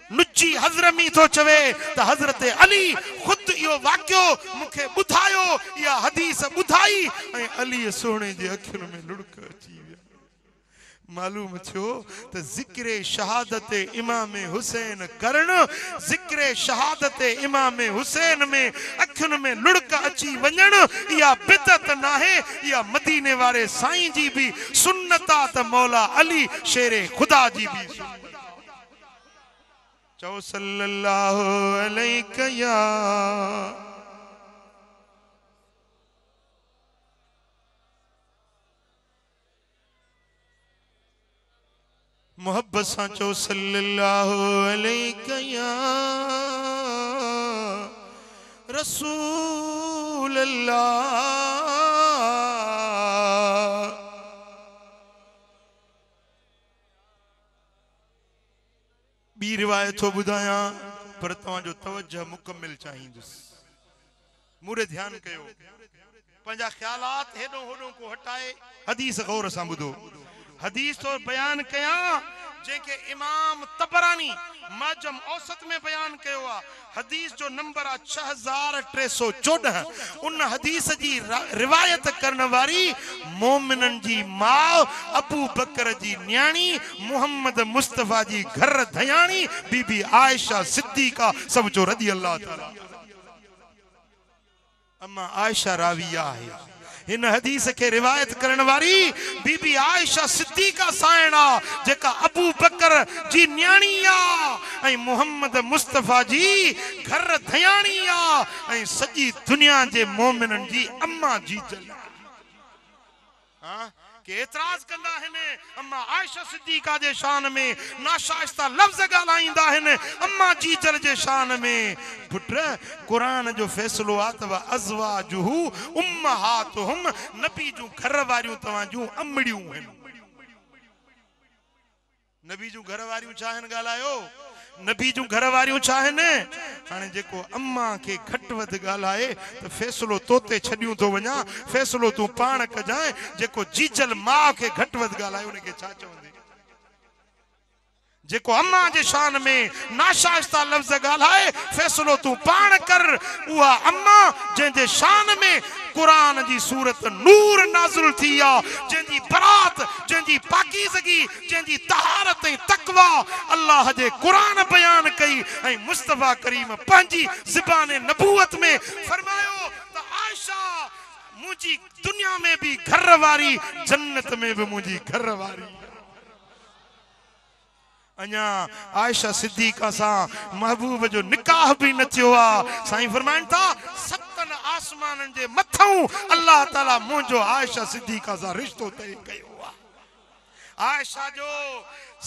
नुची हज़रमी तो चवे त हज़रत अली खुद इहो वाक़ियो मूंखे ॿुधायो, इहा हदीस ॿुधाई ऐं अली सोणे जे अखियुनि में लुड़क अची विया। मालूम थियो त ज़िक्र शहादत इमाम हुसैन करण, ज़िक्र शहादत इमाम हुसैन में अखियुनि में लुड़क अची वञण इहा बिदअत नाहे, इहा मदीने वारे साईं जी भी सुन्नत आहे त मौला अली शेरे खुदा जी भी सुन्नत। चओ सल्लल्लाहु अलैहि या मोहब्बत सां चओ सल्लल्लाहु अलैहि या रसूल अल्लाह। बी रिवायत थो ॿुधायां पर तव्हांजो तवज्जो मुकम्मल चाहींदुसि। मूरे ध्यान कयो, पंहिंजा ख्यालात हेॾो होॾो को हटाए हदीस गौर सां ॿुधो। हदीस तो बयान कयां जंहिंखे इमाम तबरानी माजम औसत में बयान कयो आहे। हदीस जो नंबर आहे 6314। उन हदीस जी रिवायत करण वारी मोमिनन जी मां अबू बकर जी न्याणी मोहम्मद मुस्तफा जी घर धयाणी बीबी आयशा सिद्दीका सब जो रदी अल्लाह ताला। अम्मा आयशा राविया है। इन हदीस के रिवायत करण वारी बीबी आयशा सिद्दीका साइना जेका अबू बकर जी न्याणी आ ऐं मोहम्मद मुस्तफा जी घर धयाणी आ ऐं सजी दुनिया जे मोमिनन जी अम्मा जी जल। हां के एतराज कंदा हने अम्मा आयशा सिद्दीका जे शान में नाशाइस्ता लफ्ज गालाइंदा हने अम्मा जी जल जे शान में। पुत्र कुरान जो फैसलो आ तव अज़वाजुहु उम्महातुहुम, नबी जूं घर वारियूं तवां जूं अमड़ियूं हन। नबी जूं घर वारियूं चाहन गालायो, नबी जूं घर वारियूं चाहन। हाने जेको अम्मा के घट वध गालाए तो फैसलो तोते छडियूं तो वणा, फैसलो तू पाण कजाए। जेको जीजल मां के घट वध गालाए उनके छा चवंदे? जेको अम्मा जे शान में नाशाइस्ता लफ्ज गालाए फैसलो तू पाण कर। उहा अम्मा जंहिंजे शान में कुरान जी सूरत नूर नाज़िल थी आ, जंहिंजी बरात, जंहिंजी पाकीज़गी, जंहिंजी तहारत ऐं तक़वा अल्लाह जे कुरान बयान कई ऐं मुस्तफा करीम पंहिंजी ज़बान नबूवत में फरमायो त आयशा मुंहिंजी दुनिया में भी घर वारी, जन्नत में भी मुंहिंजी घर वारी। अञा आयशा सिद्दीका सां महबूब जो निकाह भी न थियो आ। साईं फरमाइन था सतन आसमानन जे मथां अल्लाह ताला मुंहिंजो आयशा सिद्दीका सां रिश्तो तय कयो आ। आयशा जो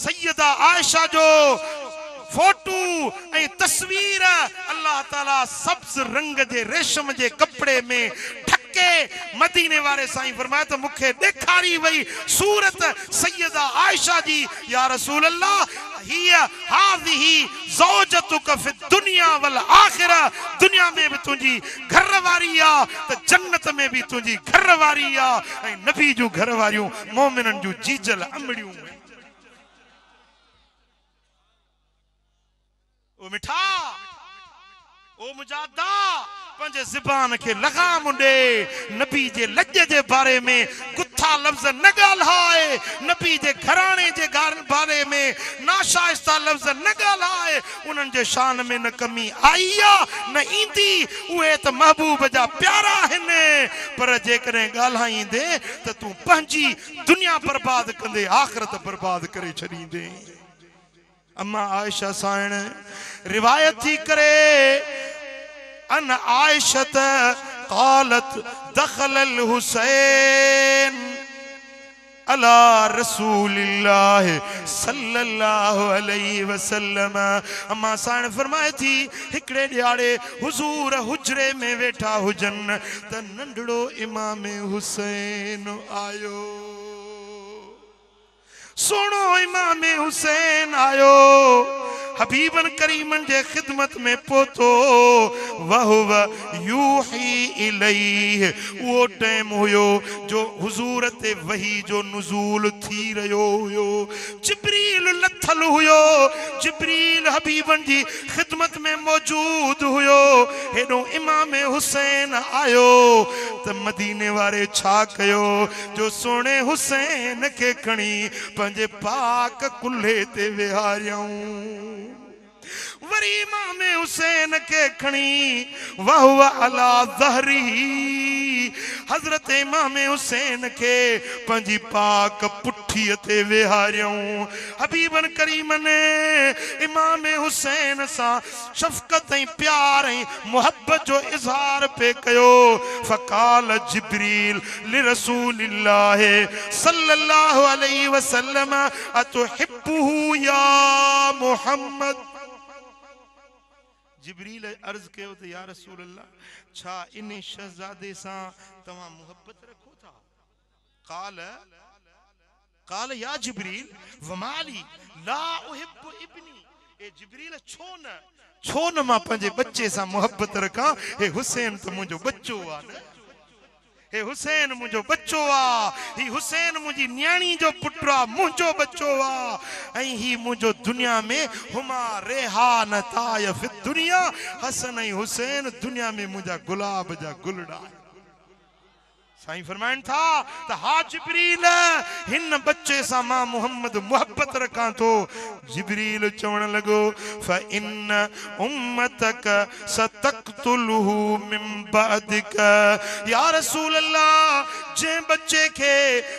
सैयदा आयशा जो फोटो ऐं तस्वीर अल्लाह ताला सब्ज रंग जे रेशम जे कपड़े में के मदीने वाले साईं फरमाया तो मुखे देखारी वही सूरत सैयदा आयशा जी। या रसूल अल्लाह हिया हाज़िही ज़ौजतुक फि दुनिया वल आखिरा, दुनिया में भी तुझी घर वारी आ तो जन्नत में भी तुझी घर वारी आ। ऐं नबी जूं घर वारियूं मोमिनन जूं जीजल अमड़ियूं। ओ मिठा ओ मुजादा पंहिंजे ज़बान के लगाम ॾे। नबी जे लज जे बारे में गुथा लफ्ज न ॻाल्हाए, नबी जे घराणे जे बारे में नाशाइस्ता लफ्ज न ॻाल्हाए। उन्हनि जे शान में न कमी आई आ न ईंदी, उहे त महबूब जा प्यारा आहिनि। पर जेकॾहिं ॻाल्हाईंदे त तूं पंहिंजी दुनिया बर्बाद कंदे आख़िरत बर्बाद करे छॾींदे। अम्मा आयशा साइण रिवायत थी करे अन आयशत क़ालत दखलल हुसैन अला रसूलिल्लाह सल्लल्लाहु अलैहि वसल्लम। अम्मा साइण फरमाए थी हिकड़े ॾियारे हुजूर हुजरे में वेठा हुजन त नंढड़ो इमाम हुसैन आयो। सोनो इमाम हुसैन आयो। हबीबन करीमन जे खिदमत में पहुतो वहुव यूही इलैहि वो टाइम हुयो जो हुजूर ते वही जो नुज़ूल थी रहियो हुयो जिब्रील लथल हुयो जिब्रील हबीबन जी खिदमत में मौजूद हुयो हेडो इमाम हुसैन आयो त मदीने वारे छा कयो जो सोने हुसैन के खणी पंजे पाक कुल्हे ते विहारियऊं वरी इमाम हुसैन के खणी वहुव अला ज़हरी हजरत इमाम हुसैन के पंजी पाक पुठी ते विहारियऊं हबीबन करीम ने इमाम हुसैन सा शफकत ऐं प्यार ऐं मोहब्बत जो इज़हार पे कयो फ़क़ाल जिब्रील लिरसूलिल्लाह सल्लल्लाहु अलैहि वसल्लम अतुहिब्बुहु या मुहम्मद जिब्रील अर्ज कयो त या रसूल अल्लाह छा इन शहजादे सा तवा मोहब्बत रखो था काल या जिब्रील वमाली ला उहिब्बु इब्नी ए जिब्रील छो न मां पंहिंजे बच्चे सा मोहब्बत रखा हे हुसैन तो मुझो बच्चो आ न हे हुसैन मुझो बच्चो आ ही हुसैन मुझी न्याणी जो पुत्र मुझो बच्चो आ ऐं ही मुझो दुनिया में हुमा रेहान ताय फिद दुनिया हसन ऐं हुसैन दुनिया में मुझा गुलाब जा गुलड़ा साईं फरमाइन था त हा जिब्रील हिन बच्चे सा मां मोहम्मद मोहब्बत रखा तो जिब्रील चवण लगो फ इन उम्मतक सतक्तुलहु मिन बअदिक या रसूल अल्लाह जे बच्चे के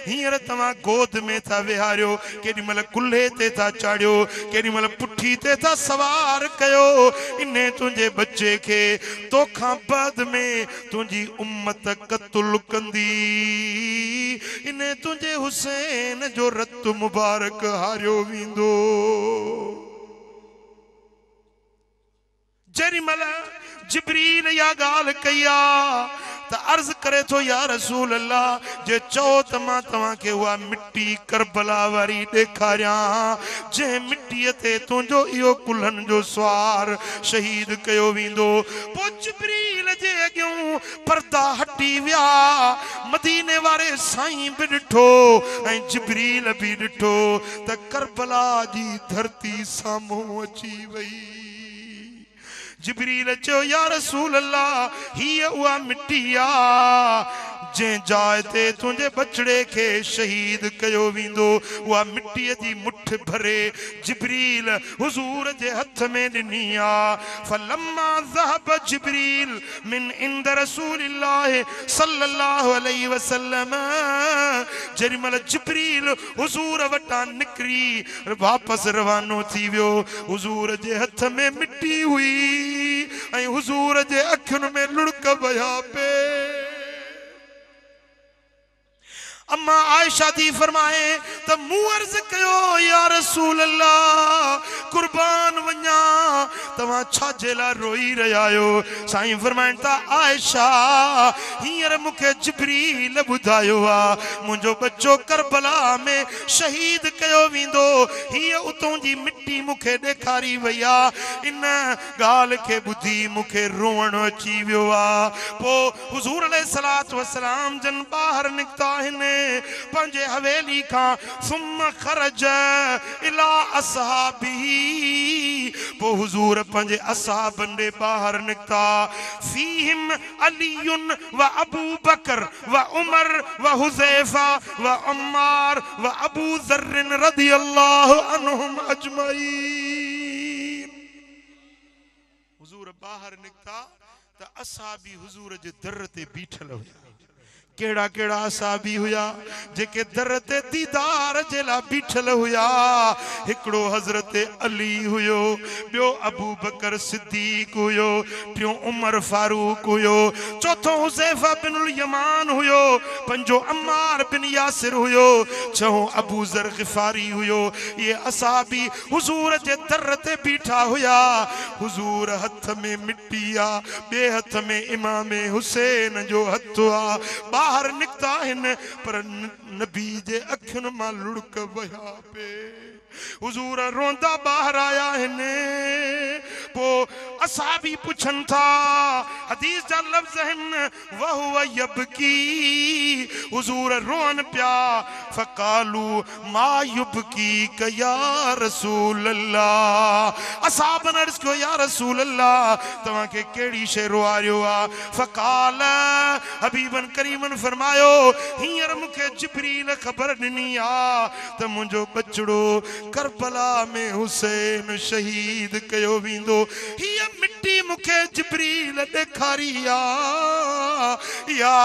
हियर तवा गोद में था विहारियो केडी मल कुल्हे ते था चाड़ियो केडी मल पुठी ते था सवार कयो इने तुझे बच्चे के तोखा बाद में तुझी उम्मत कत्ल कंदी इने तुझे हुसैन जो रत मुबारक हारियो विंदो जेरी मल जिब्रील या गाल कया त अर्ज करे तो या रसूल अल्लाह जे चो त मां तवा के हुआ मिट्टी करबला वारी देखारिया जे मिट्टी ते तुझो इयो कुल्हन जो स्वार शहीद कयो विंदो पो जिब्रील जे अग्यों पर्दा हटी विया मदीने वारे साईं भी डिठो ऐं जिब्रील भी डिठो त करबला जी धरती साम्हूं अची वई जिब्रील चो या रसूल अल्लाह ही उआ मिट्टी आ जे जाए ते तुझे बचड़े के शहीद कयो विंदो उआ मिट्टी जी मुठ भरे जिब्रील हुजूर जे हथ में दिनी आ फलम्मा ज़हब जिब्रील मिन इंद रसूलिल्लाह सल्लल्लाहु अलैहि वसल्लम जरिमल जिब्रील हुजूर वटा निकरी वापस रवानो थी वियो हुजूर जे हथ में मिट्टी हुई ऐं हुजूर जे अखियुनि में लुड़क वया पे अम्मा आयशा थी फरमाए त मूं अर्ज कयो या रसूल अल्लाह कुर्बान वन्या तवा छाजे ला रोई रहिया आयो साईं फरमाइन था आयशा हींअर मूंखे जिब्रील ॿुधायो आ मुंहिंजो बच्चो करबला में शहीद कयो वेंदो हीअ उतों जी मिट्टी मूंखे ॾेखारी वई आहे इन ॻाल्हि खे ॿुधी मूंखे रोअण अची वियो आहे पोइ हुज़ूर अलैहिस्सलातु वस्सलाम जन ॿाहिरि निकिता आहिनि पंहिंजे हवेली खां सुम खरज इला असहाबी पोइ हुज़ूर पंहिंजे असहाबनि ॾे ॿाहिरि निकिता फीहिम अलीयुन व अबू बकर व उमर व हुज़ैफा व अम्मार व अबू ज़र्र रज़ियल्लाहु अन्हुम अजमईन हुज़ूर ॿाहिरि निकिता त असहाबी हुज़ूर जे दर ते बीठल हुया केड़ा केड़ा असहाबी हुया जेके दर ते दीदार जे ला बीठल हुया हिकड़ो हजरत अली हुयो बियो अबू बकर सिद्दीक हुयो टियो उमर फारूक हुयो चौथो हुज़ैफा बिन यमान हुयो पंजो अम्मार बिन यासिर हुयो छहो अबू ज़र ग़िफ़ारी हुयो ये असहाबी हुजूर जे दर ते बीठा हुया हुजूर हथ में मिट्टी आ बे हथ में इमाम हुसैन जो हथ आ बाहर निकता हिन पर नबी जे अखियुनि मां लुड़क वया पे हुजूर रोंदा बाहर आया हिन पो असहाबी पुछन था हदीस जा लफ्ज हिन वहुव यबकी हुजूर रोन पिया फकालू मा युबकी क या रसूल अल्लाह असहाबन अर्ज़ कयो या रसूल अल्लाह तवां के केड़ी शे रोआरियो आ फकाल हबीबन करीमन फरमायो हींअर मुखे जिब्रील खबर ॾिनी आ त मुंहिंजो बचड़ो करबला में हुसैन शहीद कयो वेंदो हीअ मिट्टी मुखे जिब्रील ॾेखारी आ या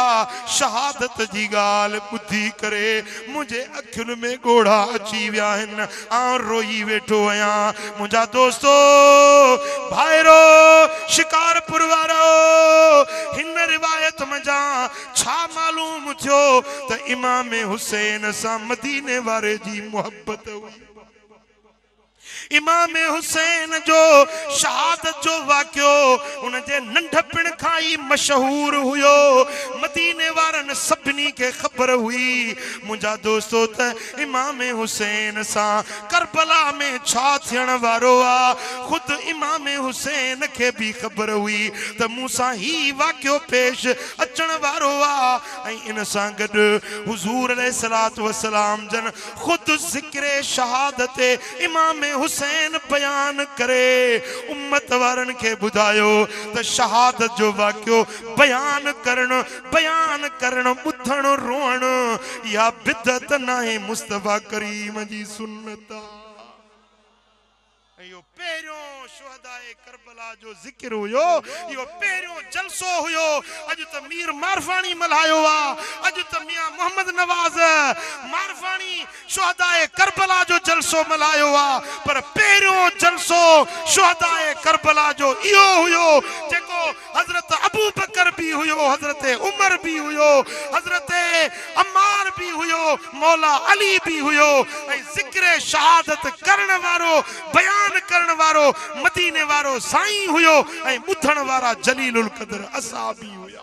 शहादत जी ॻाल्हि ॿुधी करे मुंहिंजे अखियुनि में ॻोढ़ा अची विया आहिनि आउं रोई वेठो आहियां मुंहिंजा दोस्तो भाइरो शिकारपुर वारो हिन रिवायत मजा छा मालूम थियो त इमाम हुसैन सां मदीने वारे जी मोहब्बत हुई इमाम हुसैन जो शहादत जो वाक़ियो उनजे नंढपण खां ही मशहूर हुयो मदीने वारनि सभिनी खे ख़बर हुई मुंहिंजा दोस्तो त इमाम हुसैन सां करबला में छा थियण वारो आ खुद इमाम हुसैन खे भी ख़बर हुई त मूंसां ही वाक़ियो पेश अचण वारो आ ऐं इन सां गॾु हुजूर अलैहिस्सलातु वस्सलाम जन खुद ज़िक्र शहादत इमाम हुसैन बयान करे उम्मत वारन के बुधायो त शहादत जो वाक़ियो बयान करण बुधण रोअण या बिदत नाहे मुस्तफा करीम जी सुन्नत यो पहिरियों शुहदाए करबला जो जिक्र हुयो यो पहिरियों जलसो हुयो अज त मीर मारफानी मल्हायो आ अज त मियां मोहम्मद नवाज मारफानी शुहदाए करबला जो जलसो मल्हायो आ पर पहिरियों जलसो शुहदाए करबला जो इहो हुयो जेको हजरत अबू बकर भी हुयो हजरत उमर भी हुयो हजरत अम्मार भी हुयो मौला अली भी हुयो ऐं जिक्र शहादत करण वारो बयान करण वारो मदीने वारो साईं हुयो ऐं ॿुधण वारा जलीलुल क़दर असहाबी हुया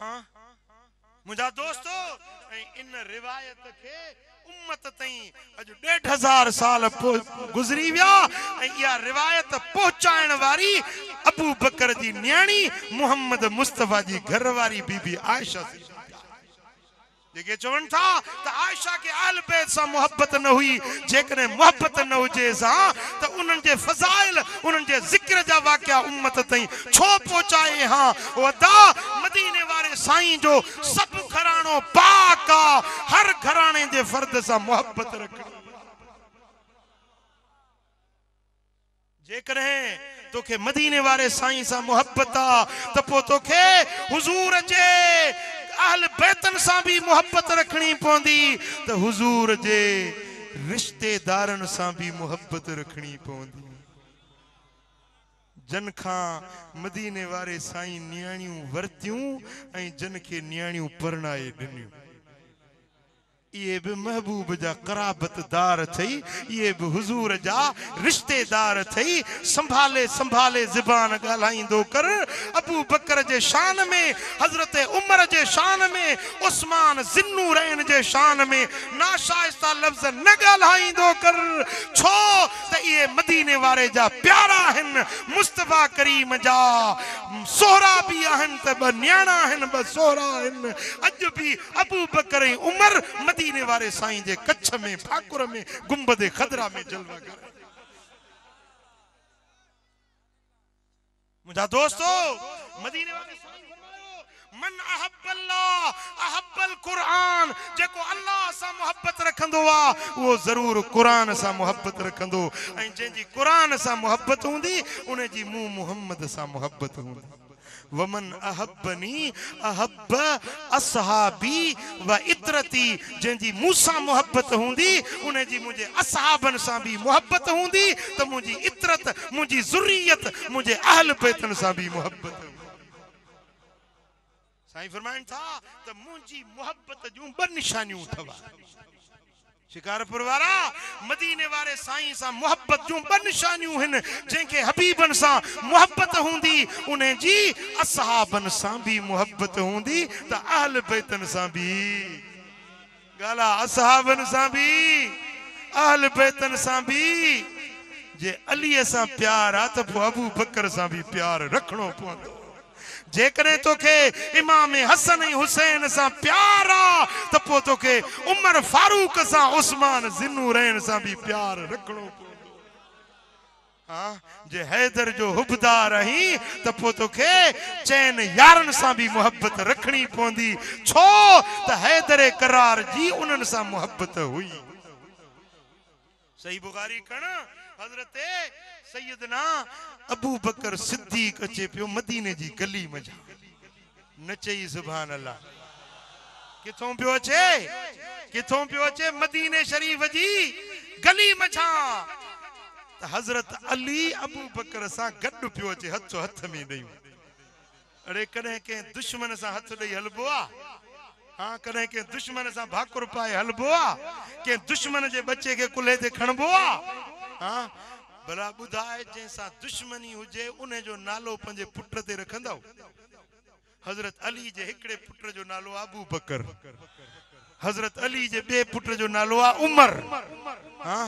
हां मुंहिंजा दोस्तो ऐं इन रिवायत खे उम्मत ताईं अॼु 1500 साल गुज़री विया ऐं इहा रिवायत पहुचाइण वारी अबू बकर जी न्याणी मोहम्मद मुस्तफा जी घरवारी बीबी आयशा जेके चवन था त आयशा के आल बैत से मोहब्बत न हुई जेकने मोहब्बत न हुजे सा त उनन जे फजाइल उनन जे जिक्र जा वाकया उम्मत तई छो पहुंचाए हां वदा मदीने वाले साईं जो सब घरानो पाक हर घराने जे फर्द से मोहब्बत रखनी जेकने तोखे मदीने वाले साईं से मोहब्बत त पो तोखे हुजूर जे अहल बैतन सा भी मोहब्बत रखनी पौंदी तो हुजूर जे रिश्तेदारन सा भी मोहब्बत रखनी पौंदी जन खां मदीने वारे साईं न्याणियों वरतियों ऐं जन के न्याणियों परणाए ॾिनियूं ये भी महबूब जा कराबतदार थई ये भी हुजूर जा रिश्तेदार थई संभाले संभाले ज़बान गालाइंदो कर अबू बकर जे शान में हजरत उमर जे शान में उस्मान जिन्नूरैन जे शान में नाशाइस्ता लफ्ज न गालाइंदो कर छो त ये मदीने वारे जा प्यारा हन मुस्तफा करीम जा सोहरा भी हन त ब न्याणा हन ब सोहरा हन अज भी अबू बकर ऐं उमर मदीने वाले साईं जे कच्छ में ठाकुर में गुंबद खदरा में जलवा कर मुझा दोस्तों मदीने वाले साईं फरमायो मन अहब्बल्लाह अहब्बल कुरान जेको अल्लाह सा मोहब्बत रखंदो आ वो जरूर कुरान सा मोहब्बत रखंदो ऐं जेंजी कुरान सा मोहब्बत हुंदी उन जी मुंह मोहम्मद सा मोहब्बत हुंदी वमन अहब्बनी अहब्ब असहाबी व इतरती जेंजी मूसा मोहब्बत हुंदी उन जी मुझे असहाबन सा भी मोहब्बत हुंदी तो मुझी इतरत मुझी ज़ुर्रियत मुझे अहल बैतन सा भी मोहब्बत साईं फरमाइन था तो मुझी मोहब्बत जूं ब निशानियों थवा शिकारपुर वारा मदीने वारे साईं सा मोहब्बत जूं ब निशानियूं हिन जंहिंखे हबीबन सा मोहब्बत हूंदी उन्हें जी असहाबन सा भी मोहब्बत हूंदी त अहल बैतन सा भी गाला असहाबन सा भी अहल बैतन सा भी जे अली सा प्यार आ त पोइ अबू बकर सा भी प्यार रखणो पवंदो जेकरे तोखे इमाम हसन ऐं हुसैन सा प्यार आ त पोइ तोखे उमर फारूक सा उस्मान ज़िन्नूरैन सा भी प्यार रखणो पवंदो हाँ जे हैदर जो हुबदार आहीं त पोइ तोखे चैन यारन सा भी मोहब्बत रखणी पवंदी छो त हैदर करार जी उन्हनि सा मोहब्बत हुई सही बुखारी कण हजरत सैयदना अबू बकर सिद्दीक अचे पियो मदीने जी गली मजा नचई सुभान अल्लाह किथों पियो अचे मदीने शरीफ जी गली मजा त हजरत अली अबू बकर सा गड्ड पियो अचे हथ हथ में ॾेई अरे कॾहिं के दुश्मन सा हथ ॾेई हलबो आ हाँ कॾहिं के दुश्मन सा भाकुर पाए हलबो आ के दुश्मन जे बच्चे के कुल्हे ते खणबो आ हाँ भला बुधाए जैसा दुश्मनी हुजे उन जो नालो पंजे पुत्र ते रखंदो हजरत अली जे हिकड़े पुत्र जो नालो अबू बकर हजरत अली जे बे पुत्र जो नालो आ उमर हाँ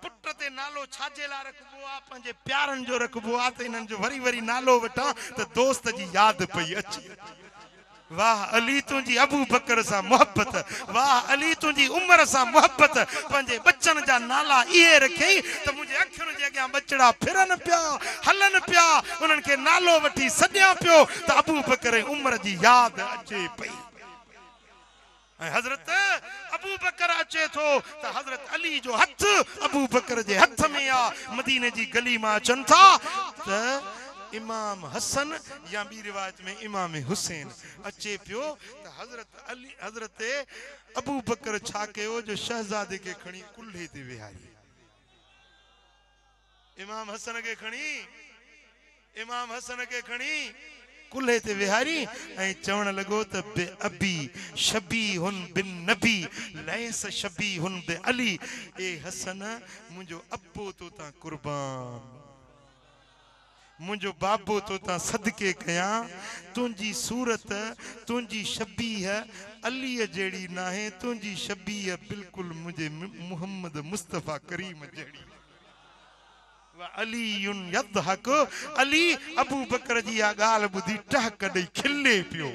पुत्र ते नालो छाजे ला रखबो आ पंजे प्यारन जो रखबो आ त इनन जो वरी वरी नालो वठा त दोस्त जी याद पई अचे वाह अली तुझी अबू बकर सा मोहब्बत वाह अली तुझी उमर सा मोहब्बत पंजे बच्चन जा नाला इहे रखई त मुझे अखियुनि जे अॻियां बचड़ा फिरन पिया हलन पिया उन्हनि खे नालो वठी सॾियां पियो त अबू बकर ऐं उमर जी याद अचे पई ऐं हज़रत अबू बकर अचे थो त हज़रत अली जो हथ अबू बकर जे हथ में आ मदीने जी गली मां अचनि था त इमाम हसन या बी रिवायत में इमाम हुसैन अचे पियो त हजरत अबू बकर छा कयो जो शहजादे के खणी कुल्हे ते विहारी इमाम हसन के खणी कुल्हे ते विहारी ऐं चवण लॻो त बे अबी शबीहुन बिन नबी लैस शबीहुन बे अली ए हसन मुंहिंजो अब्बो तो ता कुर्बान मुझो बाबो तो ता सदके कया तुंजी सूरत तुंजी शबीह अली जेड़ी ना है तुंजी शबीह बिल्कुल मुझे मुहम्मद मुस्तफा करीम जेड़ी वा अली यदहक अली अबू बकर जी आ गाल बुधी टहक दई खिले पियो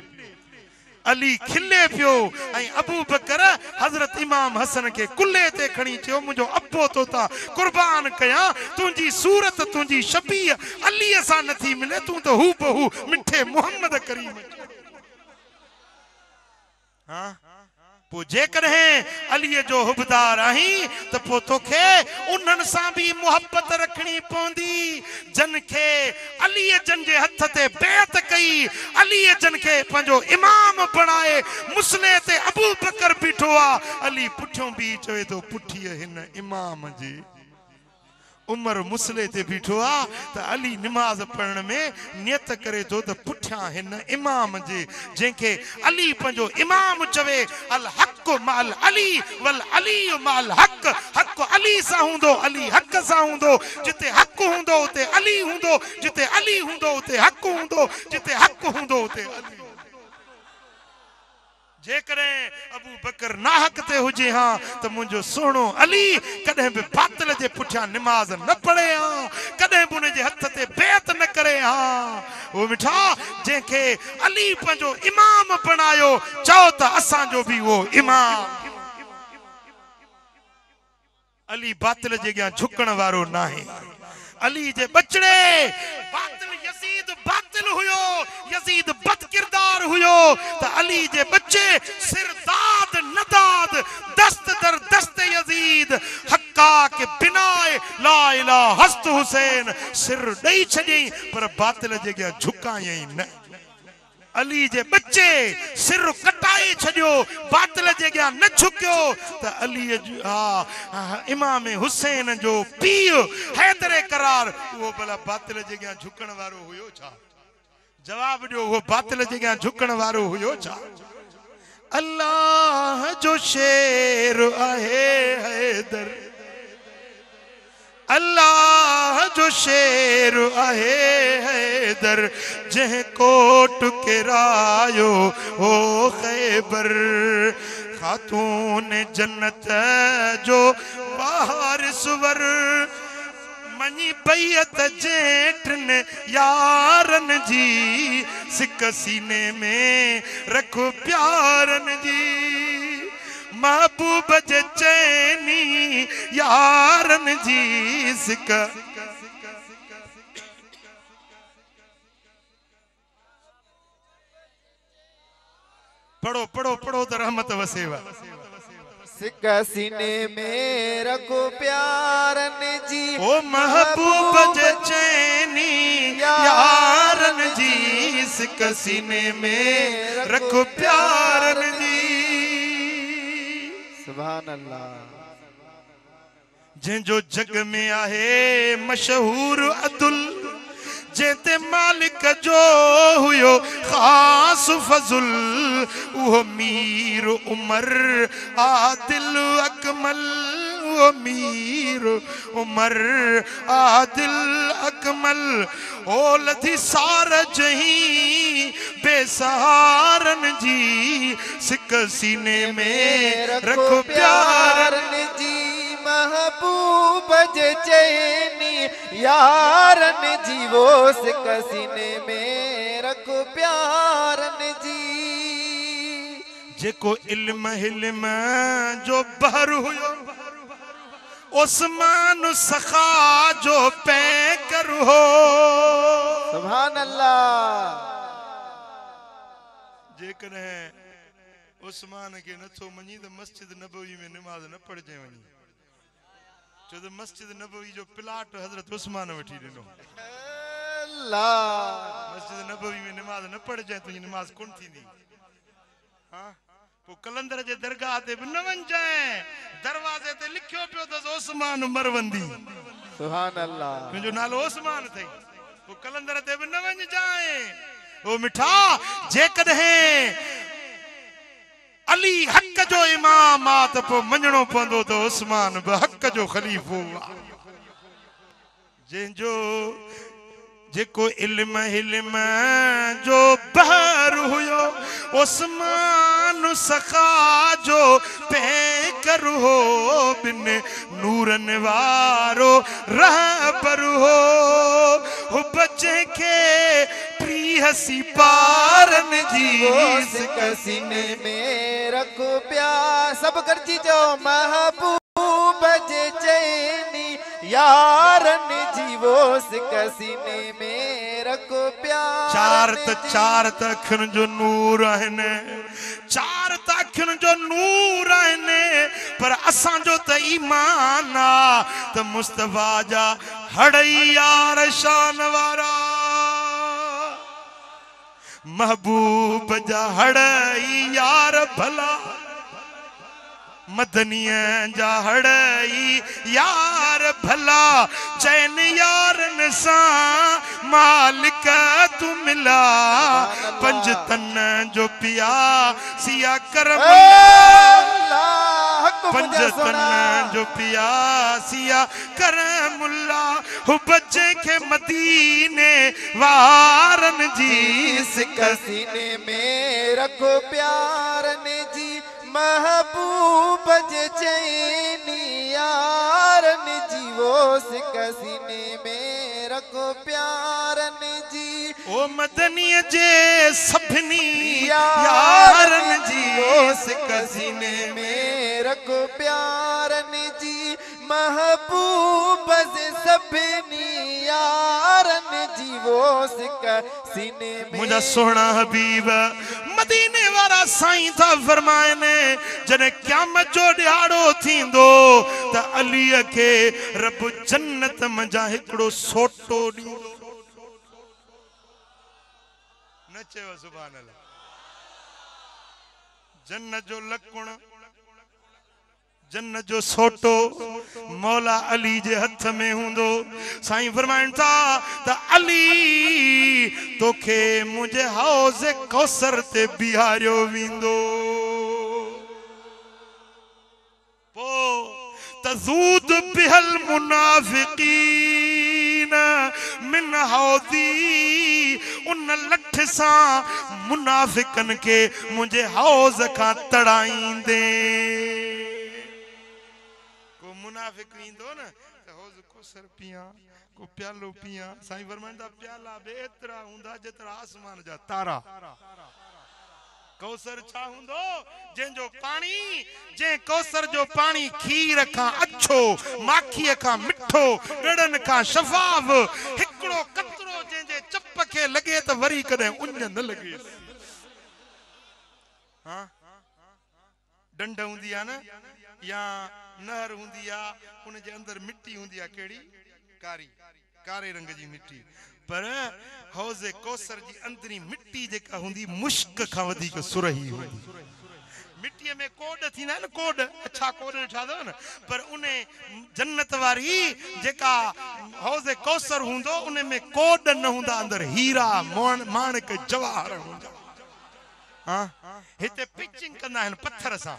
अली खिले पियो ऐं अबू बकर हजरत इमाम हसन के कुल्हे ते खणी चयो मुझो अब्बो तो ता कुर्बान कया तुंजी सूरत तुंजी शबीह अली सा नथी मिले तू तो हू बहु मिठे मोहम्मद करीम हाँ पो जेकॾहिं अली जो हुबदार आहीं त पो तोखे उन्हनि सां भी मोहब्बत रखणी पवंदी जन खे अली जन जे हथ ते बैत कई अली जन खे पंहिंजो इमाम बणाए मुसले ते अबू बकर बीठो आ अली पुठियों भी चवे तो पुठीअ हिन इमाम जी उमर मुसले ते बीठो आ त अली नमाज पढ़ण में नियत करे तो त पुठियां हिन इमाम जे जंहिंखे अली पंहिंजो इमाम चवे अल हक माल अली वल अली माल हक हक अली सां हूंदो अली हक सां हूंदो जिते हक हूंदो उते अली हूंदो जिते अली हूंदो उते हक हूंदो जिते हक हूंदो उते अली जेकरे अबू बकर नाहक ते हुजे हाँ तो मुझो सोनो अली कदे भी बातिल जे पुठियां नमाज न पढ़े हाँ कदे भी उनजे हथ ते बैत न करे हाँ वो मिठा जेके अली पंजो इमाम बनायो चाहो तो असां जो भी वो इमाम अली बातिल जे अॻियां झुकण वारो ना है अली जे बचड़े बातिल यजीद बातिल हुयो यजीद बद किरदार हुयो तो अली जे बच्चे सिरदाद नदाद दस्त दर दस्त यजीद हक्का के बिनाए ला इलाहा हस्त हुसैन सिर दई छॾी पर बातिल जे अॻियां झुकायई न अली जे बच्चे सिर कटाए छॾियो बातिल जे अॻियां न झुकियो त अली इमाम हुसैन जो पीउ हैदर करार वो भला बातिल जे अॻियां झुकण वारो हुयो छा जवाब ॾियो वो बातिल जे अॻियां झुकण वारो हुयो छा अल्लाह जो शेर आहे हैदर, अल्लाह जो शेर आहे हैदर, जह कोट के रायो हो खैबर, खातून जन्नत जो बाहर सुवर, मनी बैयत जेठन यारन जी, सिक सीने में रखो प्यारन जी, महबूब जे चैनी यारन जी, सिक पढ़ो पढ़ो पढ़ो तो रहमत वसेवा, सिक सीने में रखो प्यारन जी, ओ महबूब जे चैनी यारन जी, सिक सीने में रखो प्यारन जी। सुभान अल्लाह। जंहिंजो जग में आहे मशहूर अदुल, जेते मालिक जो हुयो खास फजुल, वो मीर उमर आदिल अकमल, वो मीर उमर आदिल अकमल, ओ लधी सार जही बेसहारन जी, सिक सीने में रखो प्यारन जी, महबूब जे चैनी यारन जी, वो सिक सीने में रखो प्यारन जी। जेको इल्म हिल्म जो बहर हुयो, उस्मान सखा जो पैकर हो। सुभान अल्लाह। जेकॾहिं उस्मान के नथो मञी त मस्जिद नबवी में नमाज न पढ़जे वञी, छो त मस्जिद नबवी जो प्लाट हज़रत उस्मान वठी ॾिनो। मस्जिद नबवी में नमाज न पढ़जे तुंहिंजी नमाज कोन थींदी। हाँ, पोइ कलंदर जे दरगाह ते बि न वञजांइ, दरवाज़े ते लिखियो पियो त उस्मान मरवंदी। सुभान अल्लाह। तुंहिंजो नालो उस्मान अथई, पोइ कलंदर ते बि न वञजांइ। ओ मिठा, जेकॾहिं अली हक जो इमाम आ त पोइ मञणो पवंदो त उस्मान बि हक जो ख़लीफ़ो आहे। जंहिंजो जेको इल्म हिल्म जो बहर हुयो, उस्मान सखा जो पैकर हो, बिन नूरन वारो रहबर हो, बचे के प्रियसी पारन जी, सिक सीने में रखो प्यार। सब करजी जो महबूब जे चैनी यारन जी, वो सिक सीने में रखो प्यार। चार त अखियुनि जो नूर आहिनि, चार त अखियुनि जो नूर आहिनि, पर असांजो त ईमान आ त मुस्तफा जा हड़ई यार शान वारा, महबूब जा हड़ई यार भला, मदनिया जा हड़ई यार भला, चैन यारन सा मालिक तू मिला, पंज तन जो पिया सिया करम, पंज तन जो पिया सिया करमुल्ला, हो बच्चे के मदीने वारन जी, सिक सीने में रखो प्यारन जी, महबूब जे चैनी यारन जी, वो सिक सीने में रखो प्यारन जी। ओ मदनी जे सभनी यारन जी, वो सिक सीने में रखो प्यारन जी, महबूब जे सभनी यारन जी, वो सिक सीने में। मुझा सोहना हबीब मदीने वारा साईं था फरमाइने, जने क़यामत जो ॾियारो थींदो त अलीअ खे रब जन्नत मंझां हिकिड़ो सोटो ॾींदो। न चयो सुभान अल्लाह। जन्नत जो लकुण, जन्नत जो सोटो मौला अली जे हथ में हूंदो। साईं फरमाइनि था त अली तोखे मुंहिंजे हौज़ कौसर ते बिहारियो वेंदो। तज़ूद बिहल मुनाफिकीन मिन हौदी उन लठ सां मुनाफिकन के मुझे हौज का तड़ाईंदे को मुनाफिक ईंदो न त हौज कोसर पिया को प्यालो पिया साईं फरमाईंदा प्याला बे एतिरा हूंदा जेतिरा आसमान जा तारा कौसर छा हुंदो जंहिंजो पानी जंहिं कौसर जो पानी खीर खां अछो माखीअ खां मिठो ॾड़नि खां शफ़ाफ़ हिकिड़ो कतरो जंहिंजे चप खे लॻे त वरी कॾहिं उञ न लॻे हा डंड हूंदी आहे न या नहर हूंदी आहे उन जे अंदरि मिट्टी हूंदी आहे कहिड़ी कारी कारे रंग जी मिट्टी पर हौज़े कौसर जी अंदरी मिट्टी जेका हुंदी मुश्क खां वधीक सुरही हुंदी मिट्टीअ में कोड थींदा न कोड अच्छा कोड ठादो न पर उन्हें जन्नत वारी जेका हौज़े कौसर हुंदो उन में कोड न हुंदा अंदर हीरा माणिक जवाहर हुंदा हां हिते पिचिंग कंदा आहिनि पत्थर सां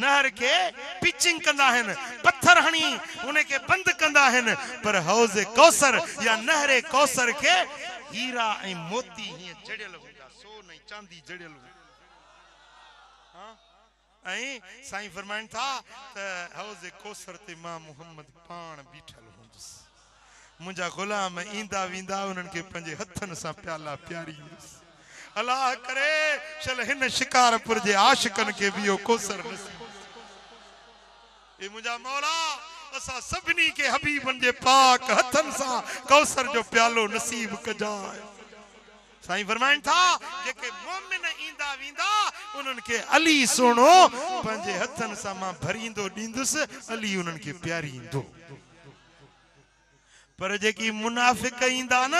नहर के पिचिंग कंदा आहिनि पत्थर हणी उन के बंद कंदा आहिनि पर हौज़े कौसर या नहरे कौसर के हीरा ऐं मोती हीअं जड़ियल हूंदा सोन ऐं चांदी जड़ियल हूंदा हां ऐं साईं फरमाइनि था त हौज़े कौसर ते मां मोहम्मद पाण बीठल हूंदुसि मुंहिंजा गुलाम ईंदा वेंदा उन्हनि खे पंहिंजे हथनि सां प्याला प्यारींदुसि अल्लाह करे चल हिन शिकारपुर जे आशिकन के भी कौसर नसीब ए मुंहिंजा मौला असां सभिनी के हबीबन जे पाक हथन सां कौसर जो प्यालो नसीब कजाए साईं फरमाइनि था जेके मोमिन ईंदा वेंदा उन्हनि खे अली सोनो पंहिंजे हथन सां मां भरींदो ॾींदुसि अली उन्हनि खे प्यारींदो पर जेकी मुनाफिक ईंदा न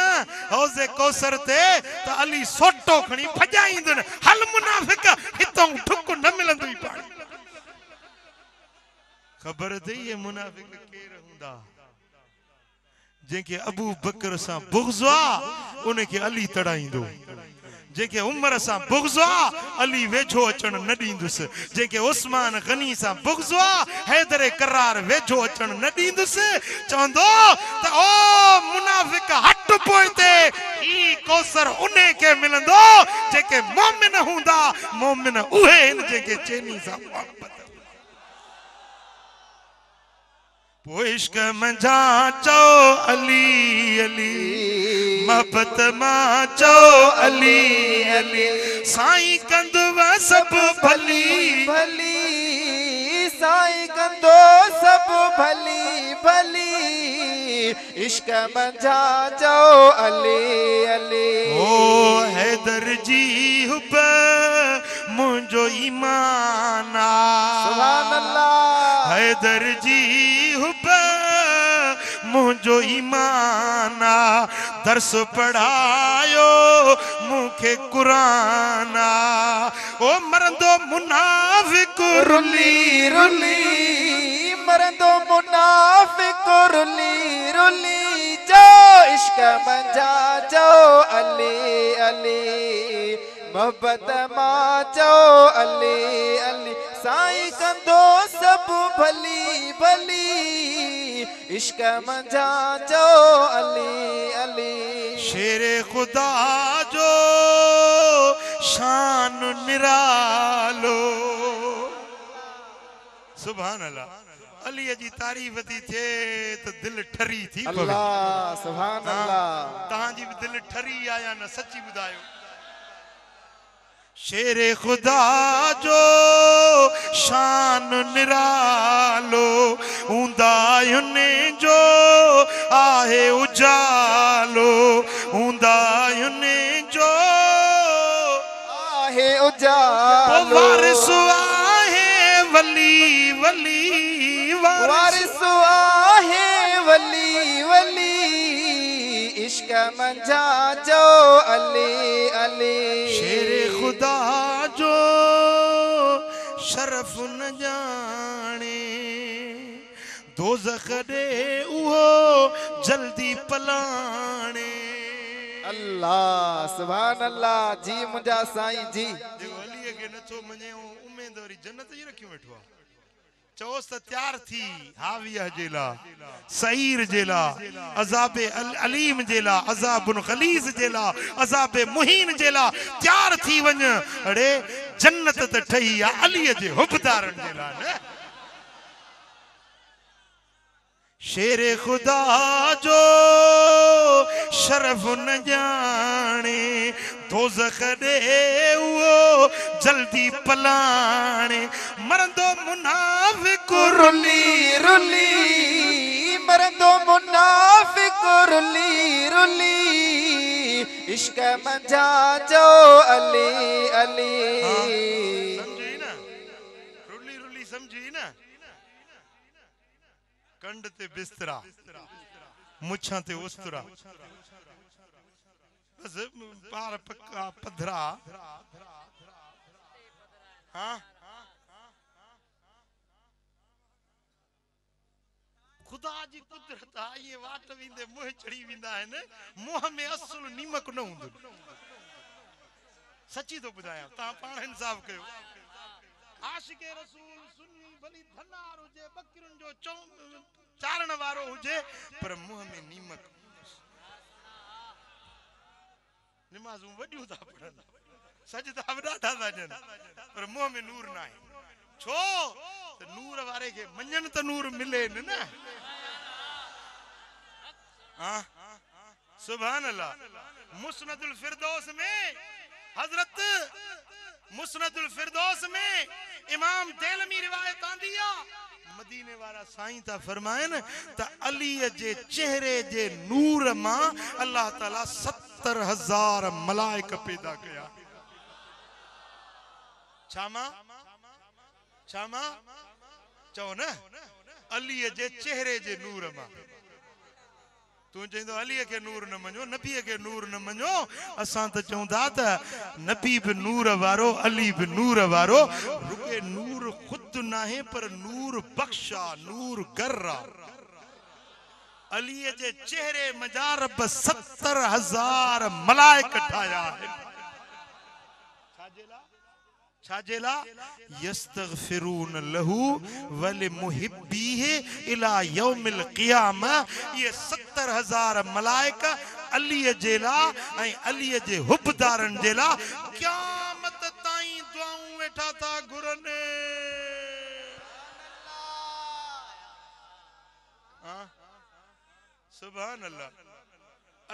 हौज़े कौसर ते त अली सोटो खणी भॼाईंदुनि हल मुनाफिक हितों ठुक न मिलंदुई पाणी ख़बर अथई ये मुनाफिक केर हूंदा जंहिंखे अबू बकर सां बुग़्ज़ आहे उनखे अली तड़ाईंदो जेके उमर सां बुग़्ज़ आहे अली वेझो अचण न ॾींदुसि जेके उस्मान गनी सां बुग़्ज़ आहे हैदर करार वेझो अचण न ॾींदुसि चवंदो त ओ मुनाफिक हट पोइते ई कौसर उन्हे खे मिलंदो जेके मोमिन हूंदा मोमिन उहे आहिनि जेके चैनी सां मोहब्बत पोइ इश्क मंझा चओ अली अली मोहब्बत मां चओ अली अली साईं कंदुव सभु भली भली साईं कंदो सभु भली भली इश्क मंझा चओ अली अली ओ हैदर जी हुब मुंहिंजो ईमान सुभान अल्लाह हैदर जी हुब मुंहिंजो ईमान दर्स पढ़ायो मूंखे क़ुरान ओ मरंदो मुनाफिक रुली रुली मरंदो मुनाफिक रुली रुली जो इश्क मंझा जो अली अली मोहब्बत मां चओ अली अली साईं कंदो सभु भली भली इश्क मंझा चओ अली अली शेरे खुदा जो शान निरालो सुभान अल्लाह अली जी तारीफ़ थी थे तो दिल ठरी थी अल्लाह सुभान अल्लाह तहांजी भी दिल ठरी आया न सच्ची बुधायो शेरे खुदा जो शान निरालो ऊंदायुने जो आहे उजालो ऊंदायुने जो आहे उजालो वारिस आहे वली वली वारिस आहे वली वली इश्क मंझा जो अली अली शेरे खुदा जो शरफ न जाने दोज़ख दे उहो जल्दी पलाने अल्लाह सुभान अल्लाह जी मुंहिंजा साईं जी जेको अलीअ खे नथो मञे उमेद वरी जन्नत जी रखियो वेठो आहे चोस त तैयार थी हाविया जेला सईर जेला अजाबे अलीम जेला अजाबुन खलीज जेला अजाबे मुहीन जेला तैयार थी वञ अड़े जन्नत त ठही आ अलीअ जे हुबदारन जेला न शेरे खुदा जो शरफ न जाने दोज़ख दे वो जल्दी पलाने मरंदो मुनाफिक रुली रुली मरंदो मुनाफिक रुली रुली इश्क मंझा जो अली अली समझी ना रुली रुली समझी ना कंड ते बिस्तरा मुछां ते उस्तरा बस पार पक्का पधरा हाँ खुदा जी कुदरत आ ये वाट विंदे मुंह चढ़ी विंदा है न मुंह में असुल नीमक न हुंदो सच्ची तो बुधाया ता पाण इंसाफ कयो आशिके रसूल सुन्नी भली धनार हुजे बकरिन जो चारण वारो हुजे पर मुंह में नीमक नमाज़ूं वडियूं था पढ़न सजदा वडा था वजन पर मुंह में नूर ना है छो त नूर वारे के मञन त नूर मिले न हां सुभान अल्लाह मुस्नदुल फिरदौस में हजरत मुस्नदुल फिरदौस में इमाम देलमी रिवायत आंदी आ मदीने वाला साईं ता फरमायन त अली जे चेहरे जे नूर मां अल्लाह ताला 70,000 मलाइक पैदा किया छामा चओ न अली जे चेहरे जे नूर मां तू चईंदो अली के नूर न मञो नबी के नूर न मञो असां त चवंदा त नबी भी नूर वारो अली भी नूर वारो रुके नूर खुद नाहे पर नूर बख्शा नूर गर्रा अली जे चेहरे मजा रब 70,000 मलाइक ठाया छाजेला यस्तगफिरून लहू वल मुहिब्बीहि इला यौमिल क़ियामा ये 70,000 मलाइक अली जेला ऐं अली जे हुबदारन जेला क़यामत ताईं दुआऊं वेठा था घुरन सुभान अल्लाह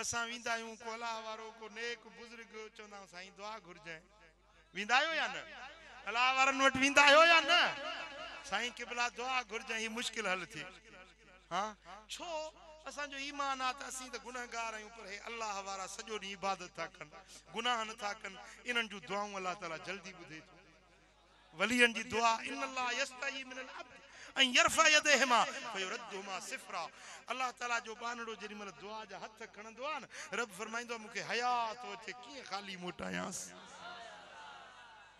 असां विंदा आहियूं कोला वारो को नेक बुजुर्ग चवंदा साईं दुआ घुरजाए विंदा आयो या न अल्लाह वारन वट विंदा आयो या न साईं क़िबला दुआ घुरजाए ही मुश्किल हल थी हां छो असां जो ईमान आ त असीं त गुनाहगार आहियूं पर हे अल्लाह वारा सॼो ॾींहुं इबादत था कन गुनाह न था कन इन्हनि जूं दुआऊं अल्लाह ताला जल्दी ॿुधे थो वलियन जी दुआ इन अल्लाह यस्तही मिनल अब्द ऐं यरफा यदैहिमा फयुरद्दुहुमा सिफरा अल्लाह ताला जो बानड़ो जेॾी महिल दुआ जा हथ खणंदो आहे न रब फरमाईंदो मूंखे हया थो अचे कीअं ख़ाली मोटायांस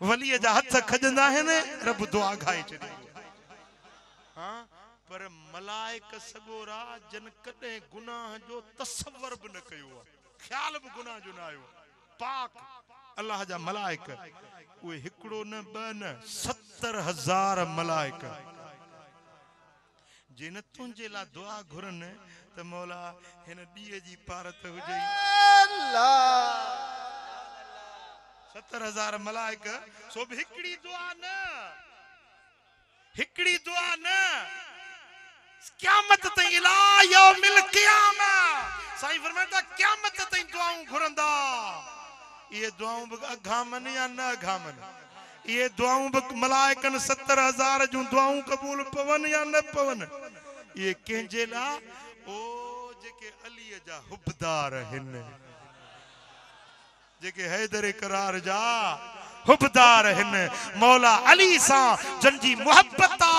वलीअ जा हथ खजंदा आहिनि रब दुआ घाए छॾींदो हां पर मलाइक सगोरा जन कॾहिं गुनाह जो तसव्वुर बि न कयो आहे ख़्याल बि गुनाह जो न आयो पाक अल्लाह जा मलाइक उहे हिकिड़ो न ॿ न 70,000 मलाइक जे न तुंहिंजे लाइ दुआ घुरन त मौला हिन ॾींहं जी पारत हुजे 70,000 मलाइक सो बि हिकिड़ी दुआ न क़यामत ताईं इला यौमिल क़ियामा साईं फरमाईंदा क़यामत ताईं दुआऊं घुरंदा ये दुआऊं बि अघामन या न अघामन ये दुआऊं बि मलाइकन 70,000 जूं दुआऊं क़बूल पवन या न पवन ये कंहिंजे लाइ ओ जेके अलीअ जा हुबदार आहिनि जेके हैदर करार जा हुबदार आहिनि मौला अली सां जंजी मोहब्बत आ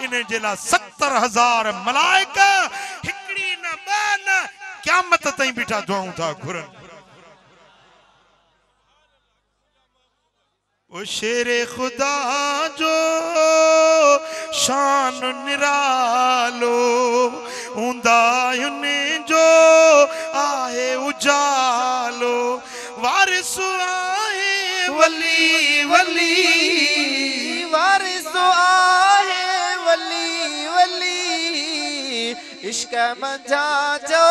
इन जे लाइ 70,000 मलाइक हिकिड़ी न ॿ न क़यामत ताईं बीठा दुआऊं था घुरन ओ शेरे खुदा जो शान निरालो उंदायुनि जो आहे उजालो वारिस आहे वली वली वारिस आहे वली इश्क मंझा चो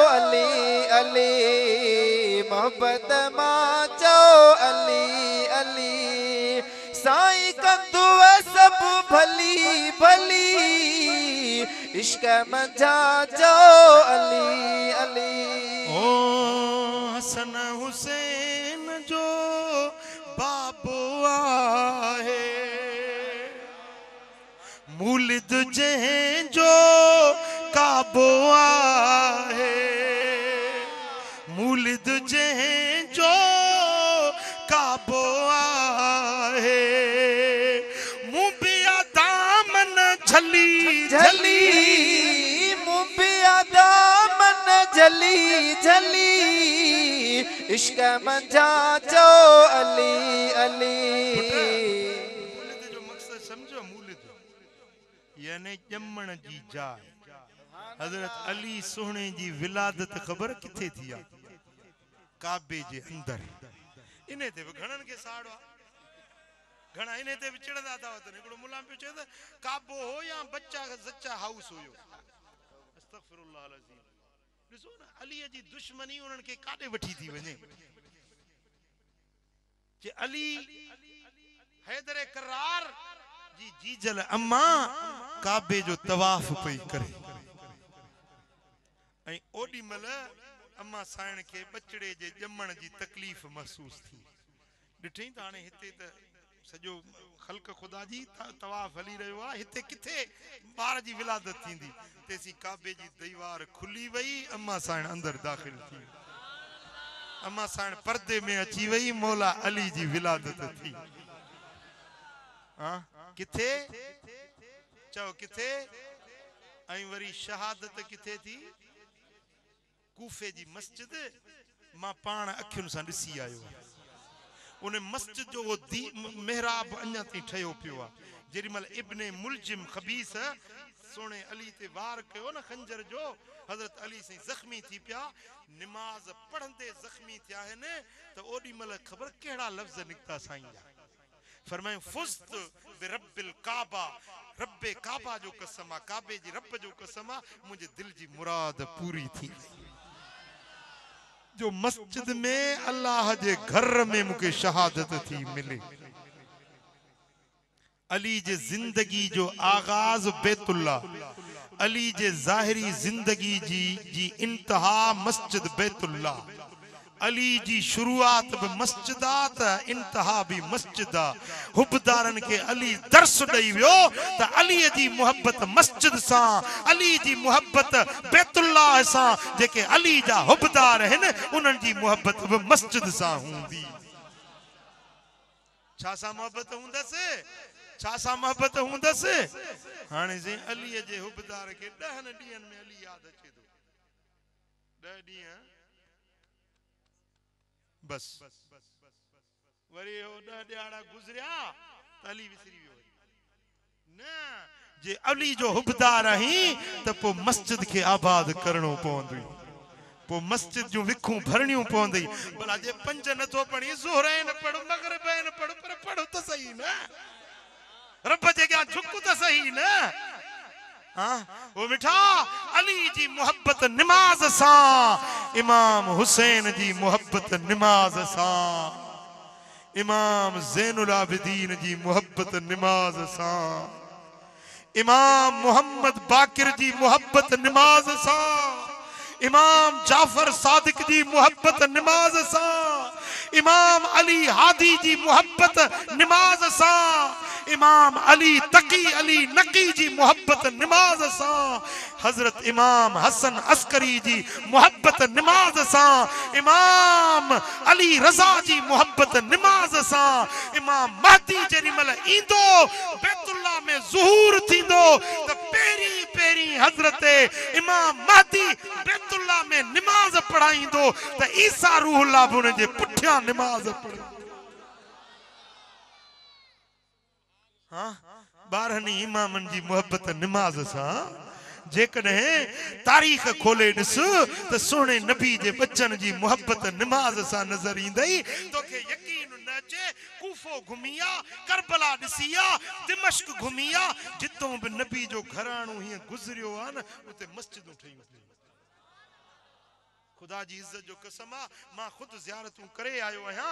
अली अली मोहब्बत मां चो अली अली साईं कंदो सब भली भली इश्क मंझा चो अली अली ओ हसन हुसैन जो बाबो आहे मूलिद जंहिंजो काबो आहे मूलिद जंहिंजो काबो आहे मूं बि दामन झली झली मूं बि दामन झली झली इश्क मंझा चो अली अली मूलिद जो मक़सद समझो मूलिद यानी ॼमण जी जाइ हज़रत अली सोहणे जी विलादत ख़बर किथे थी आहे काबे जे अंदर इने ते बि घणनि खे साड़ो आहे घणा इने ते बि चिड़ंदा था वठनि हिकिड़ो मुला पियो चए त काबो हो या बच्चा सच्चा हाउस हुयो अस्तगफिरुल्लाह अलअज़ीम ॾिसो न अलीअ जी दुश्मनी उन्हनि खे काॾे वठी थी वञे जे अली हैदर करार जी जीजल अम्मा काबे जो तवाफ पई करे ऐं ओडी मल अम्मा साइण खे बचड़े जे ॼमण जी तकलीफ़ महसूस थी ॾिठई त हाणे हिते त सॼो ख़ल्क़ खुदा जी तवाफ हली रहियो आहे हिते किथे ॿार जी विलादत थींदी तेसी काबे जी दीवार खुली वई अम्मा साइण अंदर दाख़िल थी अम्मा साइण पर्दे में अची वई मौला अली जी विलादत थी किथे चओ किथे ऐं वरी शहादत किथे थी कूफे जी मस्जिद मां पाण अखियुनि सां ॾिसी आयो उन मस्जिद जो वो मेहराब अञा ताईं ठहियो पियो आहे जेॾी महिल इब्ने मुलजिम खबीस सोने अली ते वार कयो न खंजर जो हज़रत अली साईं ज़ख्मी थी पिया निमाज़ पढ़ंदे ज़ख्मी थिया आहिनि त ओॾी महिल ख़बर कहिड़ा लफ़्ज़ निकिता साईं जा फरमायो फुस्त बिरब्बिल काबा रब्बे काबा जो कसम आहे काबे जी रब जो कसम आहे मुंहिंजे दिल जी मुराद पूरी थी जो मस्जिद में अल्लाह जे घर में मूंखे शहादत थी मिले अली जे जिंदगी जो आगाज बैतुल्ला अली जे ज़ाहिरी जिंदगी जी इंतहा मस्जिद बैतुल्ला अली जी शुरुआत भी मस्जिद आ त इंतहा भी मस्जिद आ हुबदारन के अली दर्स दई वियो त अली जी मोहब्बत मस्जिद सा अली जी मोहब्बत बैतुल्लाह सा जेके अली जा हुबदार हन उनन जी मोहब्बत भी मस्जिद सा हुंदी छा सा मोहब्बत हुंदस छा सा मोहब्बत हुंदस हाने जे अली जे हुबदार के 10 ॾींहनि में अली याद अचे तो 10 ॾींहं बस वरी हो 10 ॾियारा गुज़रिया अली विसरी वियो न जे अली जो हुबदार आहीं त पो मस्जिद के आबाद करणो पवंदो पो मस्जिद जो विखूं भरणियूं पवंदी भला जे 5 नथो पढ़ी ज़ोहर न पढ़ मगरिब न पढ़ पर पढ़ो त सही न रब जे क्या झुक त सही न वो मिठा अली जी मोहब्बत नमाज सा इमाम हुसैन जी मोहब्बत नमाज सा इमाम ज़ैनुल आबिदीन जी मोहब्बत नमाज सा इमाम मोहम्मद बाकिर जी मोहब्बत नमाज सा इमाम जाफर सादिक जी मोहब्बत नमाज सा इमाम अली हादी जी मोहब्बत नमाज सा इमाम अली तकी अली नकी जी मोहब्बत नमाज सा हजरत इमाम हसन अस्करी जी मोहब्बत नमाज सा इमाम अली रजा जी मोहब्बत नमाज सा इमाम महदी जेरी मल इंदो बैतुल्लाह में ज़ुहूर थींदो त पेरी पेरी हजरत इमाम महदी बैतुल्लाह में नमाज पढ़ाईंदो त ईसा रूहुल्लाह उन जे पुठियां नमाज पढ़े हाँ 12 इमामन जी मोहब्बत नमाज सा जेकॾहिं तारीख़ खोले ॾिस त सोने नबी जे बच्चन जी मोहब्बत नमाज सा नज़र ईंदई तोखे यकीन न अचे कूफो घुमिया करबला ॾिसिया दिमश्क घुमिया जितों बि नबी जो घराणो हीअं गुज़रियो आहे न उते मस्जिदूं ठहियूं खुदा जी इज्जत जो कसम आहे मां खुद ज़ियारतूं करे आयो आहियां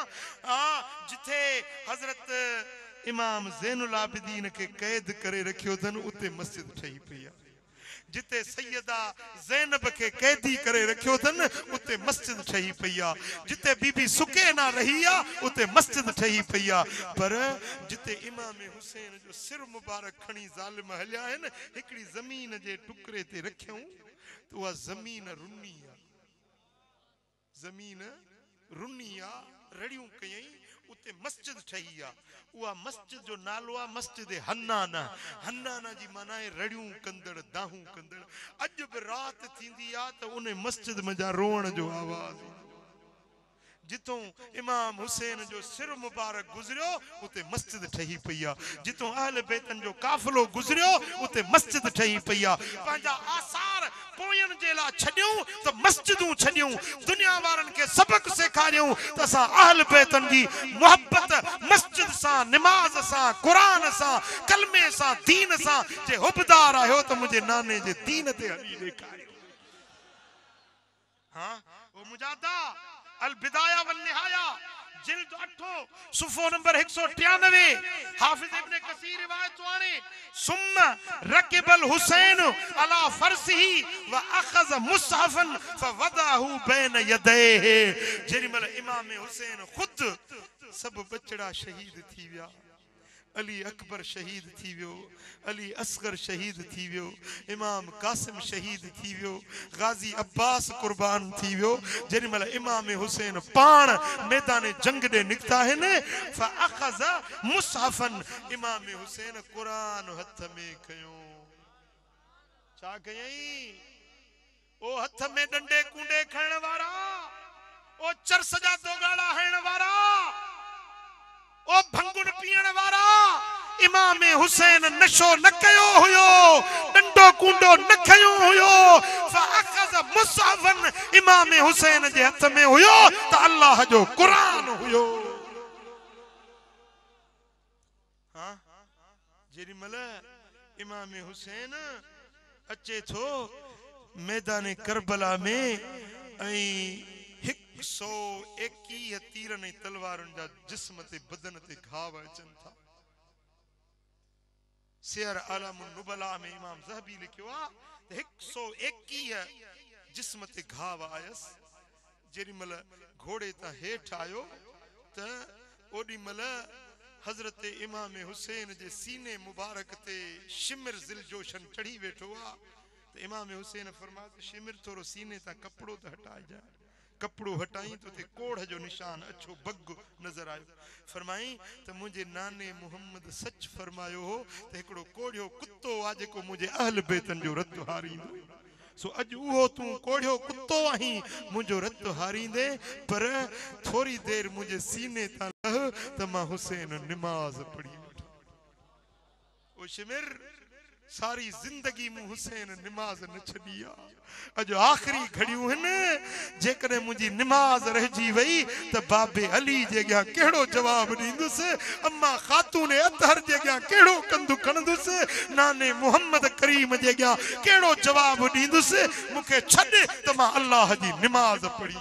जिथे हज़रत इमाम ज़ैनुल आबिदीन के कैद करे रखियो अथनि उते मस्जिद ठही पई आहे जिते सैयदा ज़ैनब के कैदी करे रखियो अथनि उते मस्जिद ठही पई आहे जिते बीबी सुकैना रही आहे उते मस्जिद ठही पई आहे पर जिते इमाम हुसैन जो सिर मुबारक खणी ज़ालिम हलिया आहिनि हिकिड़ी ज़मीन जे टुकड़े ते रखियऊं त उहा ज़मीन रुनी आहे ज़मीन रुनी आहे रड़ियूं कयई उते मस्जिद ठही आहे उहा मस्जिद जो नालो आहे मस्जिद हन्नाना हन्नाना जी माना आहे रड़ियूं कंदड़ दाहूं कंदड़ अॼु बि राति थींदी आहे त उन मस्जिद में जा रोअण जो आवाज़ जितों इमाम हुसैन जो सिर मुबारक गुज़रियो उते मस्जिद ठही पई आहे जितों अहल बैतन जो काफ़िलो गुज़रियो उते मस्जिद ठही पई आहे पंहिंजा आसार पोयन जे लाइ छॾियूं त मस्जिदूं छॾियूं दुनिया वारनि खे सबक सेखारियूं त असां अहल बैतन जी मोहब्बत मस्जिद सां निमाज़ सां क़ुरान सां कलमे सां दीन सां जे हुबदार आहियो त मुंहिंजे नाने जे दीन ते हली ॾेखारियो हाँ वो मुजादा अल बिदाया वन निहाया जिल्द 8 सुफ़ो नंबर 193 हाफिज इब्न कसीर रिवायत आने सुम्मा रकिबल हुसैन अला फरसिही व अखज़ मुसहफन फवदाहु बैन यदैहि जेरिमल इमाम हुसैन खुद सब बचड़ा शहीद थी विया अली अकबर शहीद थी वियो अली असगर शहीद थी वियो इमाम कासिम शहीद थी वियो गाजी अब्बास कुर्बान थी वियो जेरिमल इमाम हुसैन पाण मैदान जंग दे निकता है ने फअखज़ मुसहफन इमाम हुसैन कुरान हथ में कयो छा कयई ओ हथ में डंडे कुंडे खण वारा ओ चरस जा दोगाड़ा हण वारा ओ भंगुन पीण वारा इमाम हुसैन नशो न कयो हुयो डंडो कुंडो न खयो हुयो फअखज़ मुसहफन इमाम हुसैन जे हथ में हुयो त अल्लाह जो कुरान हुयो हां जेरिमल इमाम हुसैन अचे थो मैदान करबला में ऐं 121 तीरन ऐं तलवारुनि जा जिस्म ते बदन ते घाव अचनि था सियर आलमुन नुबला में इमाम ज़हबी लिखियो आहे त 121 जिस्म ते घाव आयस जेॾीमहिल घोड़े तां हेठि आयो त ओॾीमहिल हज़रत इमाम हुसैन जे सीने मुबारक ते शिमिर ज़िलजोशन चढ़ी वेठो आहे त इमाम हुसैन फरमायो त शिमिर थोरो सीने तां कपिड़ो त हटाइजांइ कपड़ो हटाई तो ते कोढ़ जो निशान अच्छो बग नजर आयो फरमाई तो मुझे नाने मोहम्मद सच फरमायो हो तो एकड़ो कोढ़ियो कुत्तो आ जेको मुझे अहल बैतन जो रत हारींदो सो अज उहो तू कोढ़ियो कुत्तो आही मुझो रत हारींदे पर थोड़ी देर मुझे सीने ता लह त मां हुसैन नमाज पढ़ी ओ शिमिर सारी जिंदगी मु हुसैन नमाज न छडिया अज आखिरी घड़ियूं हन जेकरे मुझी नमाज रहजी वई त बाबे अली जे गया केड़ो जवाब दींदुस अम्मा खातून अतहर जे गया केड़ो कंदु खणदुस नाने मोहम्मद करीम जे गया केड़ो जवाब दींदुस मुखे छड त मां अल्लाह जी नमाज पढ़ी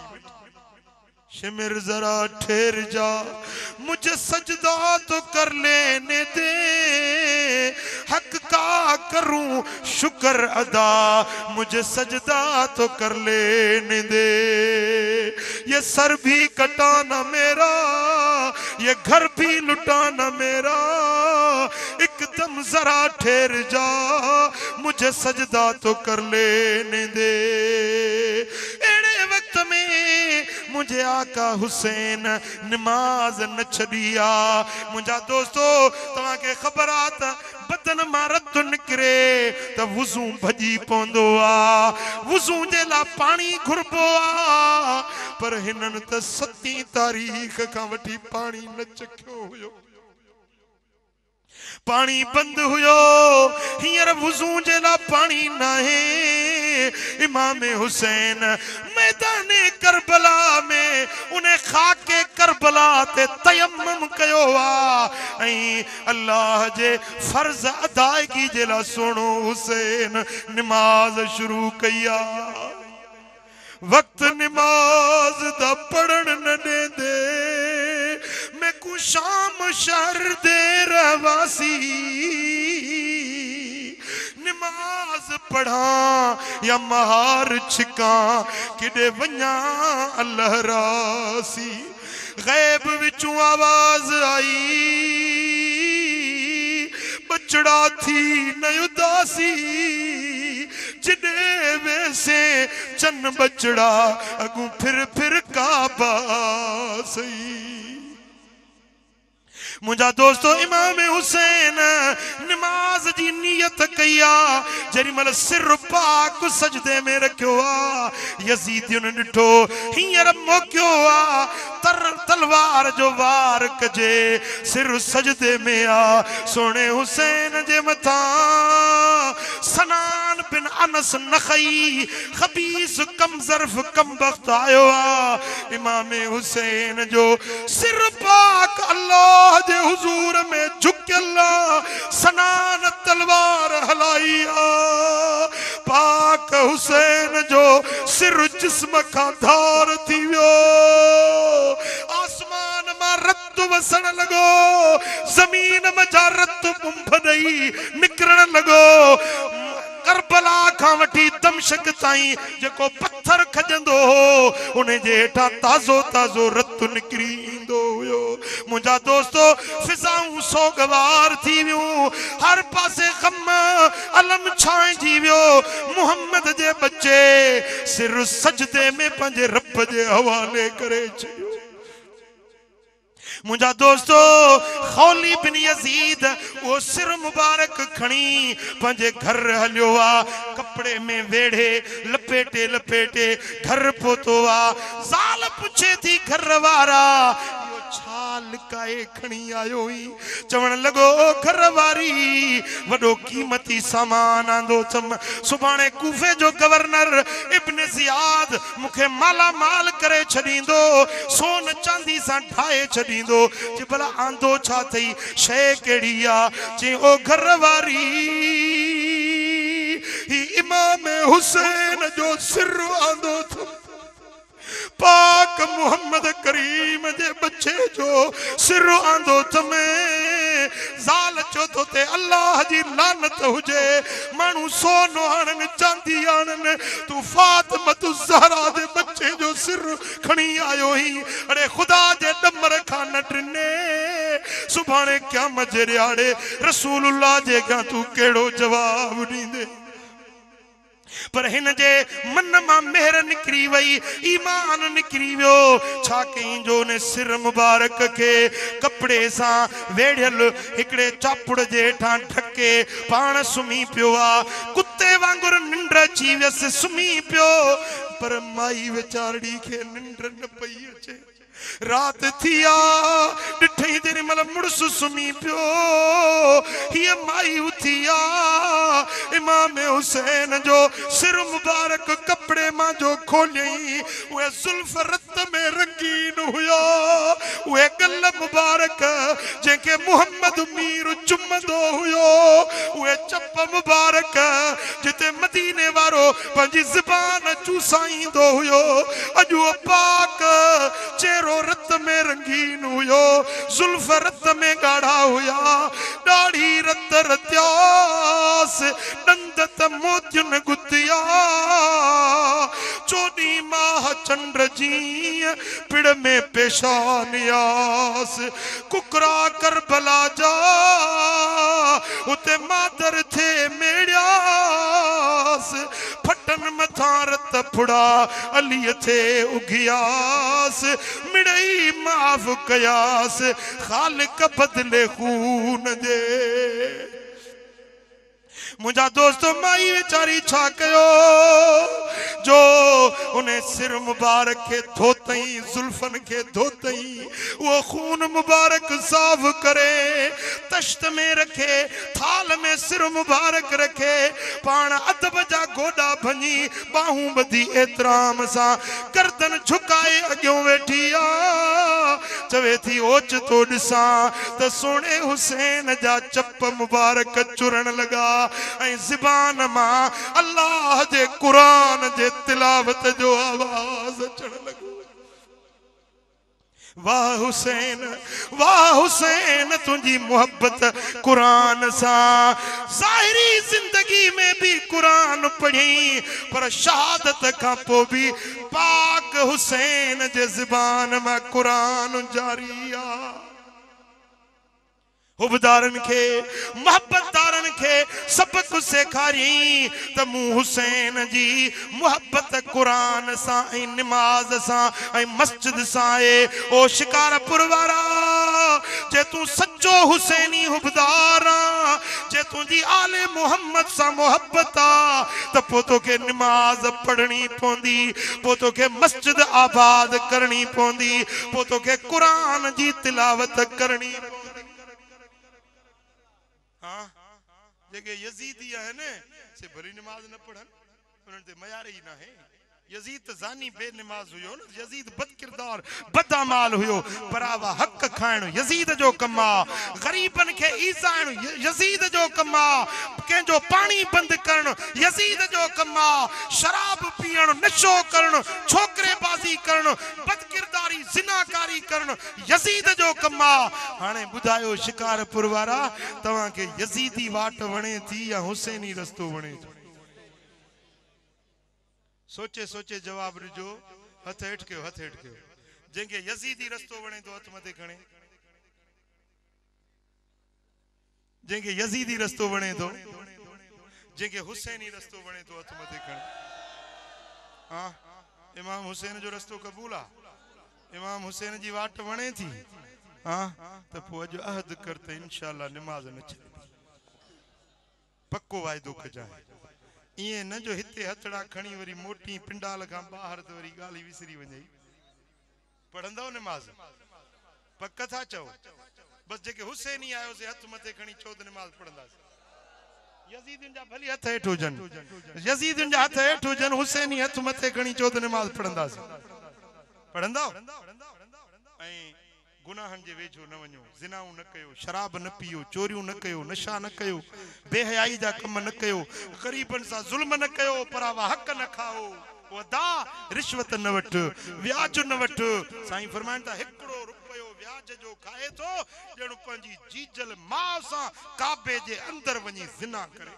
शिमिर जरा ठहर जा मुझे सजदा तो कर लेने दे हक का करूं शुक्र अदा मुझे सजदा तो कर लेने दे ये सर भी कटाना मेरा ये घर भी लुटाना मेरा एकदम जरा ठहर जा मुझे सजदा तो कर लेने दे एड़े वक्त में मुझे आका हुसैन नमाज न छड़िया मुझा दोस्तों तवा के खबर आत बदन मारत निकरे त वुजू भजी पोंदो आ वुजू जे ला पानी घुरबो आ पर हिनन त 7 तारीख का वठी पानी न चखियो हुयो पानी बंद हुयो हियर वुजू जे ला पानी ना है इमाम हुसैन मैदान करबला में उन्हें खाके करबला ते तयम्मुम कयो आ ऐं अल्लाह जे फर्ज अदायगी जेला सुनो हुसैन नमाज शुरू कया वक्त नमाज दा पढ़न न दे मैं को शाम शहर दे रहवासी नमाज पढ़ा या महार छिका किडे वन्या अल्लाह रासी गैब विचों आवाज आई बचड़ा थी न उदासी जिने वैसे चन बचड़ा अगू फिर काबा सही मुझा दोस्तों इमाम हुसैन नमाज जी नियत कया जरी मल सिर पाक सजदे में रखियो आ यजीदियुन डिठो हींअर मोकियो आ तलवार जो वार कजे सिर सजदे में आ सोने हुसैन जे मथा सनान बिन अनस नखई खबीस कम ज़र्फ कम बख्त आयो आ इमाम हुसैन जो सिर पाक अल्लाह जे हुजूर में झुकला सनान तलवार हलाइया पाक हुसैन जो सिर जिस्म का धार थी वियो आसमान में रत वसण लगो जमीन में जा रत पुंभदई निकरण लगो करबला खां वठी दमशक ताईं जेको पत्थर खजंदो हो उन जे हेठां ताज़ो ताज़ो रत निकिरी ईंदो हुयो मुंहिंजा दोस्तो फिज़ाऊं सोगवार थी वियूं हर पासे गम अलम छांइजी वियो मुहम्मद जे बच्चे सिर सजदे में पंहिंजे रब जे हवाले करे छॾियो मुझा दोस्तों खौली बिन यजीद वो सिर मुबारक खणी पंजे घर हलियो आ कपड़े में वेढ़े लपेटे लपेटे घर पोतो आ ज़ाल पुछे थी घर वारा छाल काए खणी आयो ही चवण लगो घर वारी वडो कीमती सामान आंदो थम सुभाणे कूफे जो गवर्नर इब्न ज़ियाद मुखे माला माल करे छडींदो सोन चांदी सा ठाए छडींदो जे भला आंदो छा थई शय केड़ी आ जे ओ घर वारी ही इमाम हुसैन जो सिर आंदो थम पाक मुहम्मद करीम जे बच्चे जो सिर आंदो तमें ज़ाल चो तो ते अल्लाह जी लानत हुजे मानू सोनो आणन चांदी आणन तू फातिमा तू ज़हरा दे बच्चे जो सिर खणी आयो ही अरे खुदा जे डमर खान टिने सुभाणे क़यामत जे रियाड़े रसूलुल्लाह जे का तू केड़ो जवाब दींदे पर हिन जे मन मां मेहर निकरी वई ईमान निकरी वियो छा कई जो ने सिर मुबारक के कपड़े सा वेढ़ियल हिकड़े चापुड़ जे हेठां ढके पाण सुमी पियो आ कुत्ते वांगुर निंड अची वियसि सुमी पियो पर माई वेचारड़ी खे निंड न पई अचे रात थिया डिठई तेरे मल मुड़स सुमी पियो हिय माई उथिया इमाम हुसैन जो सिर मुबारक कपड़े मां जो खोलई वे जुल्फ रत में रंगीन हुया वे गल मुबारक जेके मोहम्मद मीर चुमदो हुयो वे चप मुबारक जिते मदीने वारो पंजी ज़बान चूसाईंदो हुयो अजो पाक चेहरो रत में रंगीन हुयो जुल्फ रत में गाढ़ा हुया दाढ़ी रत रत्यास दंदत मोतियुन गुतिया चोदी माह चंद्र जी पिड़ में पेशानियास कुकरा करबला जा उते मादर थे मेड़ियास फटन मथा रत फुड़ा अली थे उगियास मिड़ई माफ कयास खालिक बदले खून जे मुझा दोस्तों माई वेचारी छा कयो जो उन्हें सिर मुबारक के धोतई जुल्फन के धोतई वो खून मुबारक साफ करे तश्त में रखे थाल में सिर मुबारक रखे पाण अदब जा गोडा भनी बाहूं बधी एतराम सा गर्दन झुकाए अग्यों वेठी आ चवे थी ओच तो दिसा त सोने हुसैन जा चप मुबारक चुरण लगा ऐं ज़बान मां अल्लाह जे कुरान जे तिलावत जो आवाज अचण लॻो वाह हुसैन तुझी मोहब्बत कुरान सा ज़ाहिरी जिंदगी में भी कुरान पढ़ी पर शहादत का पो भी पाक हुसैन जे ज़बान में कुरान जारी आ हुबदारन के मोहब्बतदारन के सबक सेखारी त मूं हुसैन जी मोहब्बत कुरान सा नमाज सा मस्जिद सा ओ शिकारपुर वारा जे तू सच्चो हुसैनी हुबदार जे तुझी आले मोहम्मद सा मोहब्बत आ त पो तोखे नमाज पढ़नी पौंदी पो तोखे मस्जिद आबाद करनी पौंदी पो तोखे कुरान जी तिलावत करनी जेके यजीदी है ने से भली नमाज न पढ़न उन्हनि ते मयार ही ना है यजीद त जानी बेनमाज हुयो न यजीद बदकिरदार बदअमाल हुयो परावा हक खाइण यजीद जो कमा गरीबन के ईज़ाइण यजीद जो कमा के जो पानी बंद करण यजीद जो कमा शराब पीण नशो करण छोकरेबाजी करण बदकिरदारी जिनाकारी करण यजीद जो कमा हाने बुधायो शिकारपुर वारा तवा के यजीदी वाट वणे थी या हुसैनी रस्तो वणे थो सोचे सोचे जवाब ॾिजो हथ हेठ कयो जंहिंखे यजीदी रस्तो वणे तो हथ मथे खणे जंहिंखे यजीदी रस्तो वणे तो जंहिंखे हुसैनी रस्तो वणे तो हथ मथे खणे हाँ इमाम हुसैन जो रस्तो कबूल आ इमाम हुसैन जी वाट वणे थी हाँ तो पोइ अॼु अहद कर त इंशाअल्लाह नमाज न छॾे पक्को वाइदो कजाए ये न जो हिते हथड़ा खणी वरी मोटी पिंडाल का बाहर तो वरी गाली विसरी वने पढ़ंदो नमाज पक्का था चओ बस जेके हुसैनी आयो से हथ मथे खणी चौथ नमाज पढ़ंदा यजीदन जा भली हथ हेठ हुजन यजीदन जा हथ हेठ हुजन हुसैनी हथ मथे खणी चौथ नमाज पढ़ंदा पढ़ंदो ऐ गुनाहन जे वेझो न वञो ज़िनाऊं न कयो शराब न पियो चोरियूं न कयो नशा न कयो बेहयाई जा कम न कयो गरीबन सा जुल्म न कयो परावा हक न खाओ वदा रिश्वत न वठ व्याज न वठ साईं फरमाइन था हिकड़ो रुपयो व्याज जो खाए तो जणो पंजी जीजल मां सा काबे जे अंदर वञी ज़िना करे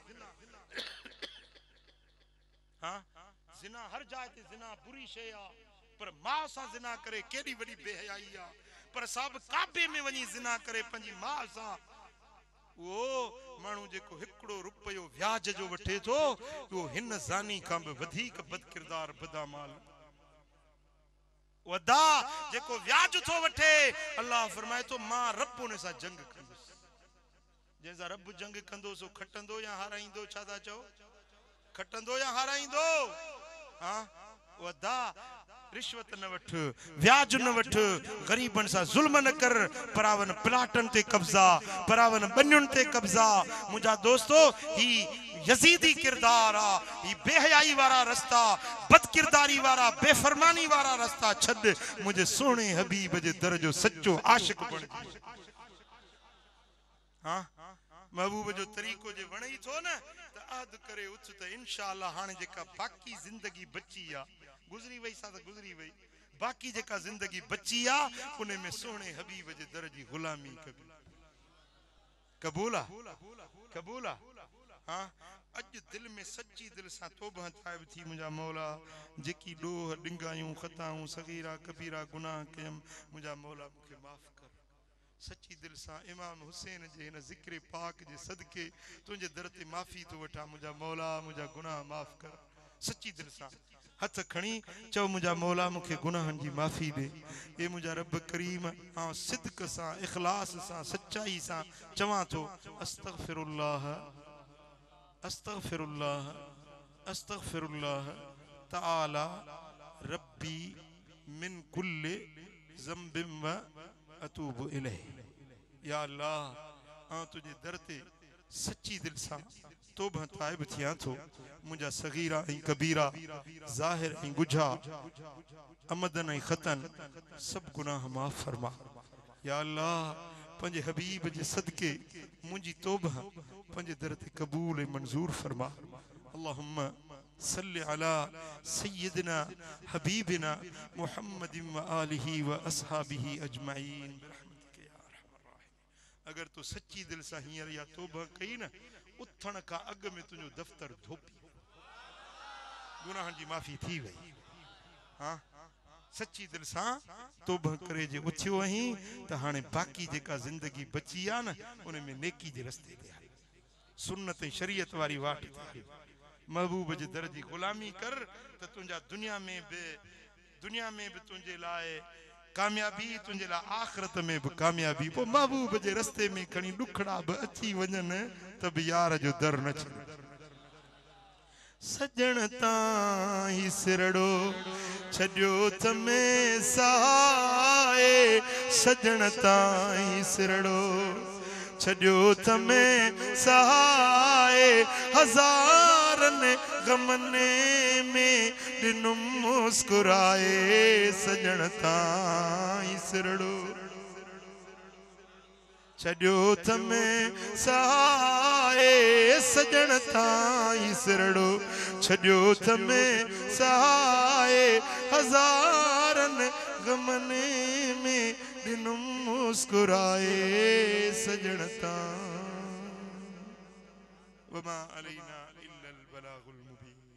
हां ज़िना हर जाए ते ज़िना बुरी शय आ पर मां सा ज़िना करे केडी वडी बेहयाई आ पर सब काबे में वनी जिना करे पंजी मां सा वो मानू जेको हिकड़ो रुपयो व्याज जो वठे तो वो हिन जानी का वधिक बदकिरदार बदामाल वदा जेको व्याज थो वठे अल्लाह फरमाए तो मां रब उन सा जंग कंदुस जैसा रब जंग कंदो सो खटंदो या हाराइंदो छा था चओ खटंदो या हाराइंदो हां वदा रिश्वत न वठ व्याज न वठ गरीबन सा जुल्म न कर परावन प्लाटन ते कब्जा परावन बन्युन ते कब्जा मुझा दोस्तों ही यजीदी किरदार आ ही बेहयाई वारा रास्ता बदकिरदारी वारा बेफरमानी वारा रास्ता छद मुझे सोने हबीब जे दर जो सच्चो आशिक बन हां महबूब जो तरीको जे वणे थो न त अहद करे उठ त इंशाअल्लाह हाने जेका बाकी जिंदगी बची आ गुजरी वही सा गुजरी वही बाकी जेका जिंदगी बची आ उन में सोने हबीब जे दर जी गुलामी कबूला कबूला हां अज दिल में सच्ची दिल सा तौबा ताइब थी मुझा मौला जेकी डोह डिंगायूं खताऊं सगीरा कबीरा गुनाह कयम मुझा मौला मुखे माफ कर सच्ची दिल सा इमाम हुसैन जे न जिक्र पाक जे सदके तुझे दर ते माफी तो वठा मुझा मौला मुझा गुनाह माफ कर सच्ची दिल सा हथ खणी चो मुझा मौला मुखे गुनाहन जी माफी दे ए मुझा रब करीम आ सिद्क सा इखलास सा सच्चाई सा चवा तो अस्तगफिरुल्लाह अस्तगफिरुल्लाह अस्तगफिरुल्लाह ताला रब्बी मिन कुल्ले ज़म्बिम व अतूबु इलैह। या अल्लाह आं तुझे दर ते सच्ची दिल सां तौबा ताइब थियां थो। मुंहिंजा सगीरा ऐं कबीरा, ज़ाहिर ऐं गुझा, अमदन ऐं ख़तन सब गुनाह माफ़ फरमा। या अल्लाह पंहिंजे हबीब जे सदके मुंहिंजी तौबा पंहिंजे दर ते क़बूल ऐं मंज़ूर फरमा। अल्लाहुम्मा सल्लि अला सय्यिदना हबीबिना मुहम्मदिन व आलिही व अस्हाबिही अजमईन। अगर तू सच्ची दिल सां हींअर या तौबा कई न, उथण खां अॻु में तुंहिंजो दफ़्तर धोपी, गुनाहनि जी माफ़ी थी वई। हाँ, सच्ची दिल सां तौबा करे जे उथियो आहीं त हाणे बाक़ी जेका ज़िंदगी बची आहे न, उन में नेकी जे रस्ते ते हल, सुन्नत ऐं शरीयत वारी वाट ते हल, महबूब जे दर जी ग़ुलामी कर त तुंहिंजा दुनिया में बि तुंहिंजे लाइ कामयाबी, तुंहिंजे लाइ आख़िरत में बि कामयाबी। पोइ महबूब जे रस्ते में खणी ॾुखड़ा बि अची वञनि त बि यार जो दर न छॾ। सजण ताईं सिरड़ो छॾियो त में साए, सजण ताईं सिरड़ो छॾियो त में साए, हज़ारनि गमने में ॾिनुम मुस्कुराए, सजण ताईं सिरड़ो छॾियो त में साए, सजण ताईं सिरड़ो छॾियो त में साए, हज़ारनि गमने में ॾिनुम मुस्कुराए, सजण ताईं। वमा अलैना इल्लल बलागुल मुबीन।